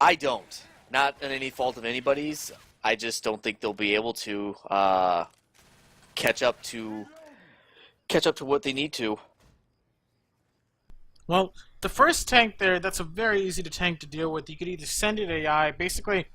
don't. Not in any fault of anybody's. I just don't think they'll be able to catch up to what they need to. Well, the first tank there, that's a very easy tank to deal with. You could either send it AI, basically.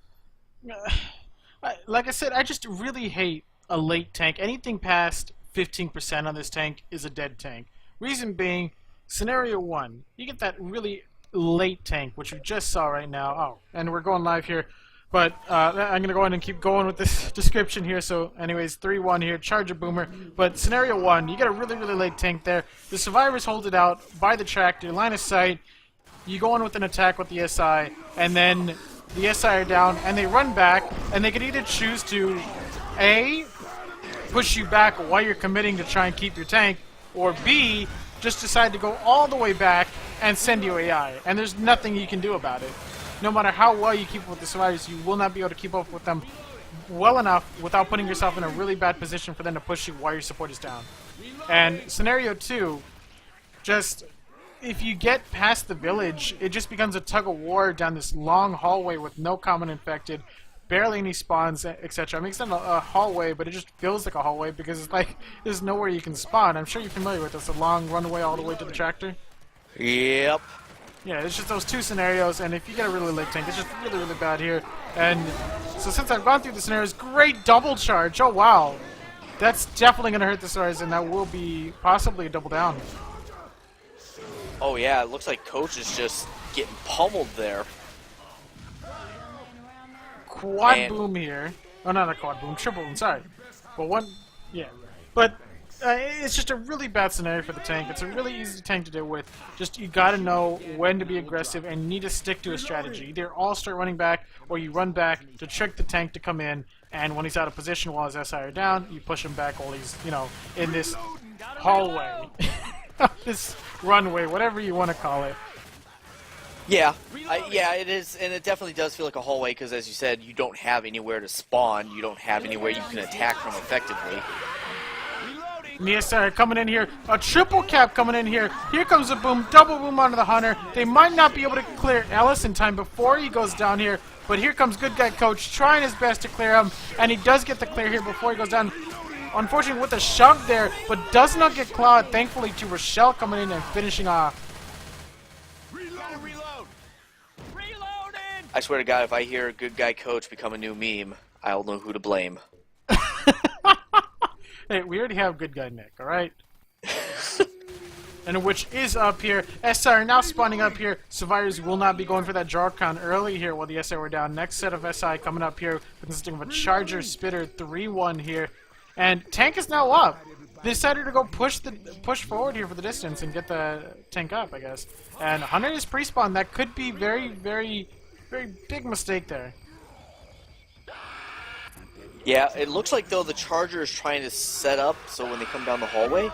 Like I said, I just really hate a late tank. Anything past 15% on this tank is a dead tank. Reason being, scenario 1, you get that really late tank, which we just saw right now. Oh, and we're going live here. But I'm going to go ahead and keep going with this description here. So anyways, 3-1 here, Charger Boomer. But scenario 1, you get a really, really late tank there. The survivors hold it out by the tractor, line of sight. You go in with an attack with the SI, and then the SI are down, and they run back, and they could either choose to, A, push you back while you're committing to try and keep your tank, or B, just decide to go all the way back and send you AI. And there's nothing you can do about it. No matter how well you keep up with the survivors, you will not be able to keep up with them well enough without putting yourself in a really bad position for them to push you while your support is down. And scenario 2, just if you get past the village, it just becomes a tug of war down this long hallway with no common infected, barely any spawns, etc. I mean, it's not a hallway, but it just feels like a hallway because it's like there's nowhere you can spawn. I'm sure you're familiar with this, a long runway all the way to the tractor. Yep. Yeah, it's just those 2 scenarios, and if you get a really late tank, it's just really, really bad here. And so since I've gone through the scenarios, great double charge. Oh, wow. That's definitely going to hurt the stars, and that will be possibly a double down. Oh yeah, it looks like Coach is just getting pummeled there. Quad And boom here. Oh, not a quad boom, triple boom, sorry. But one, yeah. But it's just a really bad scenario for the tank. It's a really easy tank to deal with. Just you gotta know when to be aggressive and you need to stick to a strategy. Either all start running back or you run back to trick the tank to come in, and when he's out of position while his SI are down, you push him back while he's, you know, in this hallway. This runway, whatever you want to call it. Yeah, yeah, it is, and it definitely does feel like a hallway because, as you said, you don't have anywhere to spawn. You don't have anywhere you can attack from effectively. Nia coming in here, a triple cap coming in here. Here comes a boom, double boom onto the Hunter. They might not be able to clear Ellis in time before he goes down here, but here comes good guy Coach trying his best to clear him, and he does get the clear here before he goes down. Unfortunately with a shove there, but does not get clawed, thankfully, to Rochelle coming in and finishing off. I swear to God, if I hear good guy Coach become a new meme, I'll know who to blame. Hey, we already have good guy Nick, alright? And which is up here. SI are now spawning up here. Survivors will not be going for that draw count early here while the SI were down. Next set of SI coming up here, consisting of a Charger, Spitter, 3-1 here. And tank is now up. They decided to go push forward here for the distance and get the tank up, I guess. And Hunter is pre-spawn. That could be very, very, very big mistake there. Yeah, it looks like, though, the Charger is trying to set up so when they come down the hallway.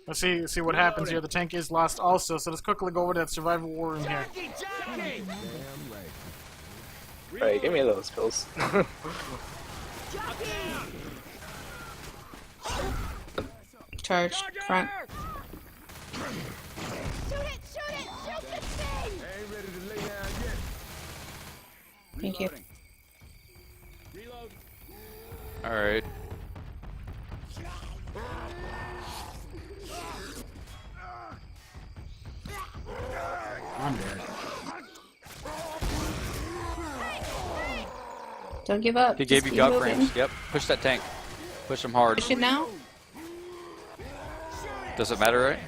Let's see what happens here. The tank is lost also, so let's quickly go over to that survival war room here. Right, give me those pills. Charge, front. Thank you. Alright. I'm dead. Don't give up. He gave you Just keep gut moving. frames. Yep. Push that tank. Push him hard. Push it now. Does it matter, right?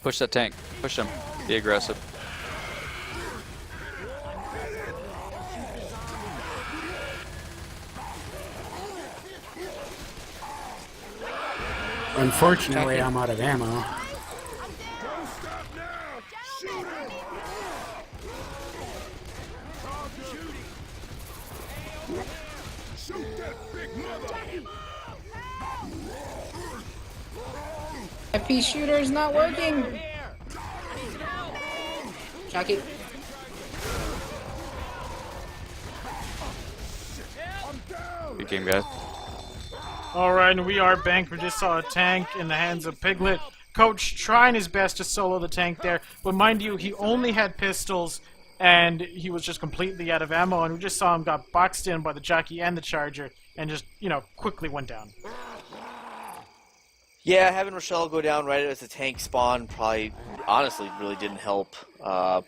Push that tank. Push him. Be aggressive. Unfortunately, I'm out of ammo. FP shooter is not working. Jockey. Good game, guys. Alright, and we are banked. We just saw a tank in the hands of Piglet. Coach trying his best to solo the tank there, but mind you, he only had pistols, and he was just completely out of ammo, and we just saw him got boxed in by the jockey and the Charger, and just, you know, quickly went down. Yeah, having Rochelle go down right as the tank spawn probably, honestly, really didn't help.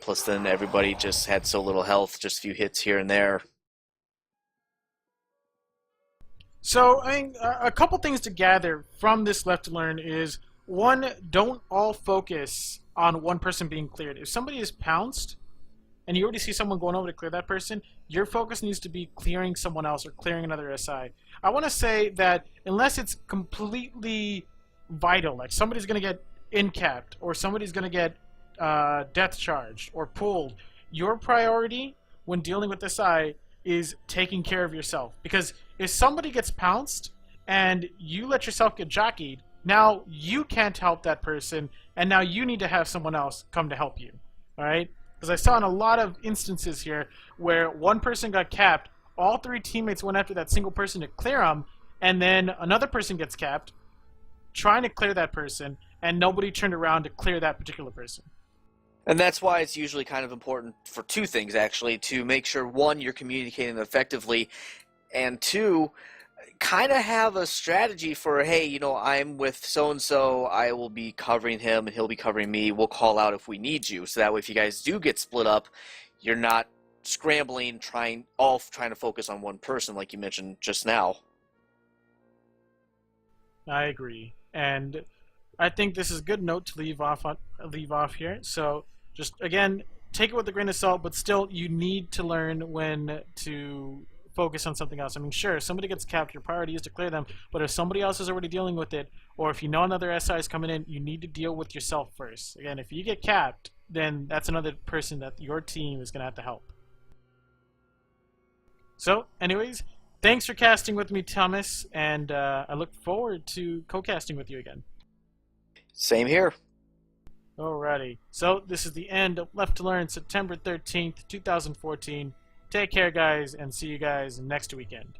Plus then everybody just had so little health, just a few hits here and there. So, I mean, a couple things to gather from this Left2Learn is, one, don't all focus on one person being cleared. If somebody is pounced, and you already see someone going over to clear that person, your focus needs to be clearing someone else or clearing another SI. I want to say that unless it's completely vital, like somebody's going to get in-capped, or somebody's going to get death charged or pulled, your priority when dealing with SI is taking care of yourself. Because if somebody gets pounced and you let yourself get jockeyed, now you can't help that person, and now you need to have someone else come to help you. Alright? Because I saw in a lot of instances here where one person got capped, all three teammates went after that single person to clear him, and then another person gets capped, trying to clear that person, and nobody turned around to clear that particular person. And that's why it's usually kind of important for two things, actually, to make sure, one, you're communicating effectively, and two, kind of have a strategy for, hey, you know, I'm with so-and-so, I will be covering him, and he'll be covering me, we'll call out if we need you. So that way, if you guys do get split up, you're not scrambling, trying to focus on one person, like you mentioned just now. I agree. And I think this is a good note to leave off here. So just again, take it with a grain of salt, but still, you need to learn when to focus on something else. I mean, sure, if somebody gets capped, your priority is to clear them, but if somebody else is already dealing with it, or if you know another SI is coming in, you need to deal with yourself first. Again, if you get capped, then that's another person that your team is going to have to help. So, anyways, thanks for casting with me, Thomas, and I look forward to co-casting with you again. Same here. Alrighty, so this is the end of Left to Learn, September 13th, 2014. Take care, guys, and see you guys next weekend.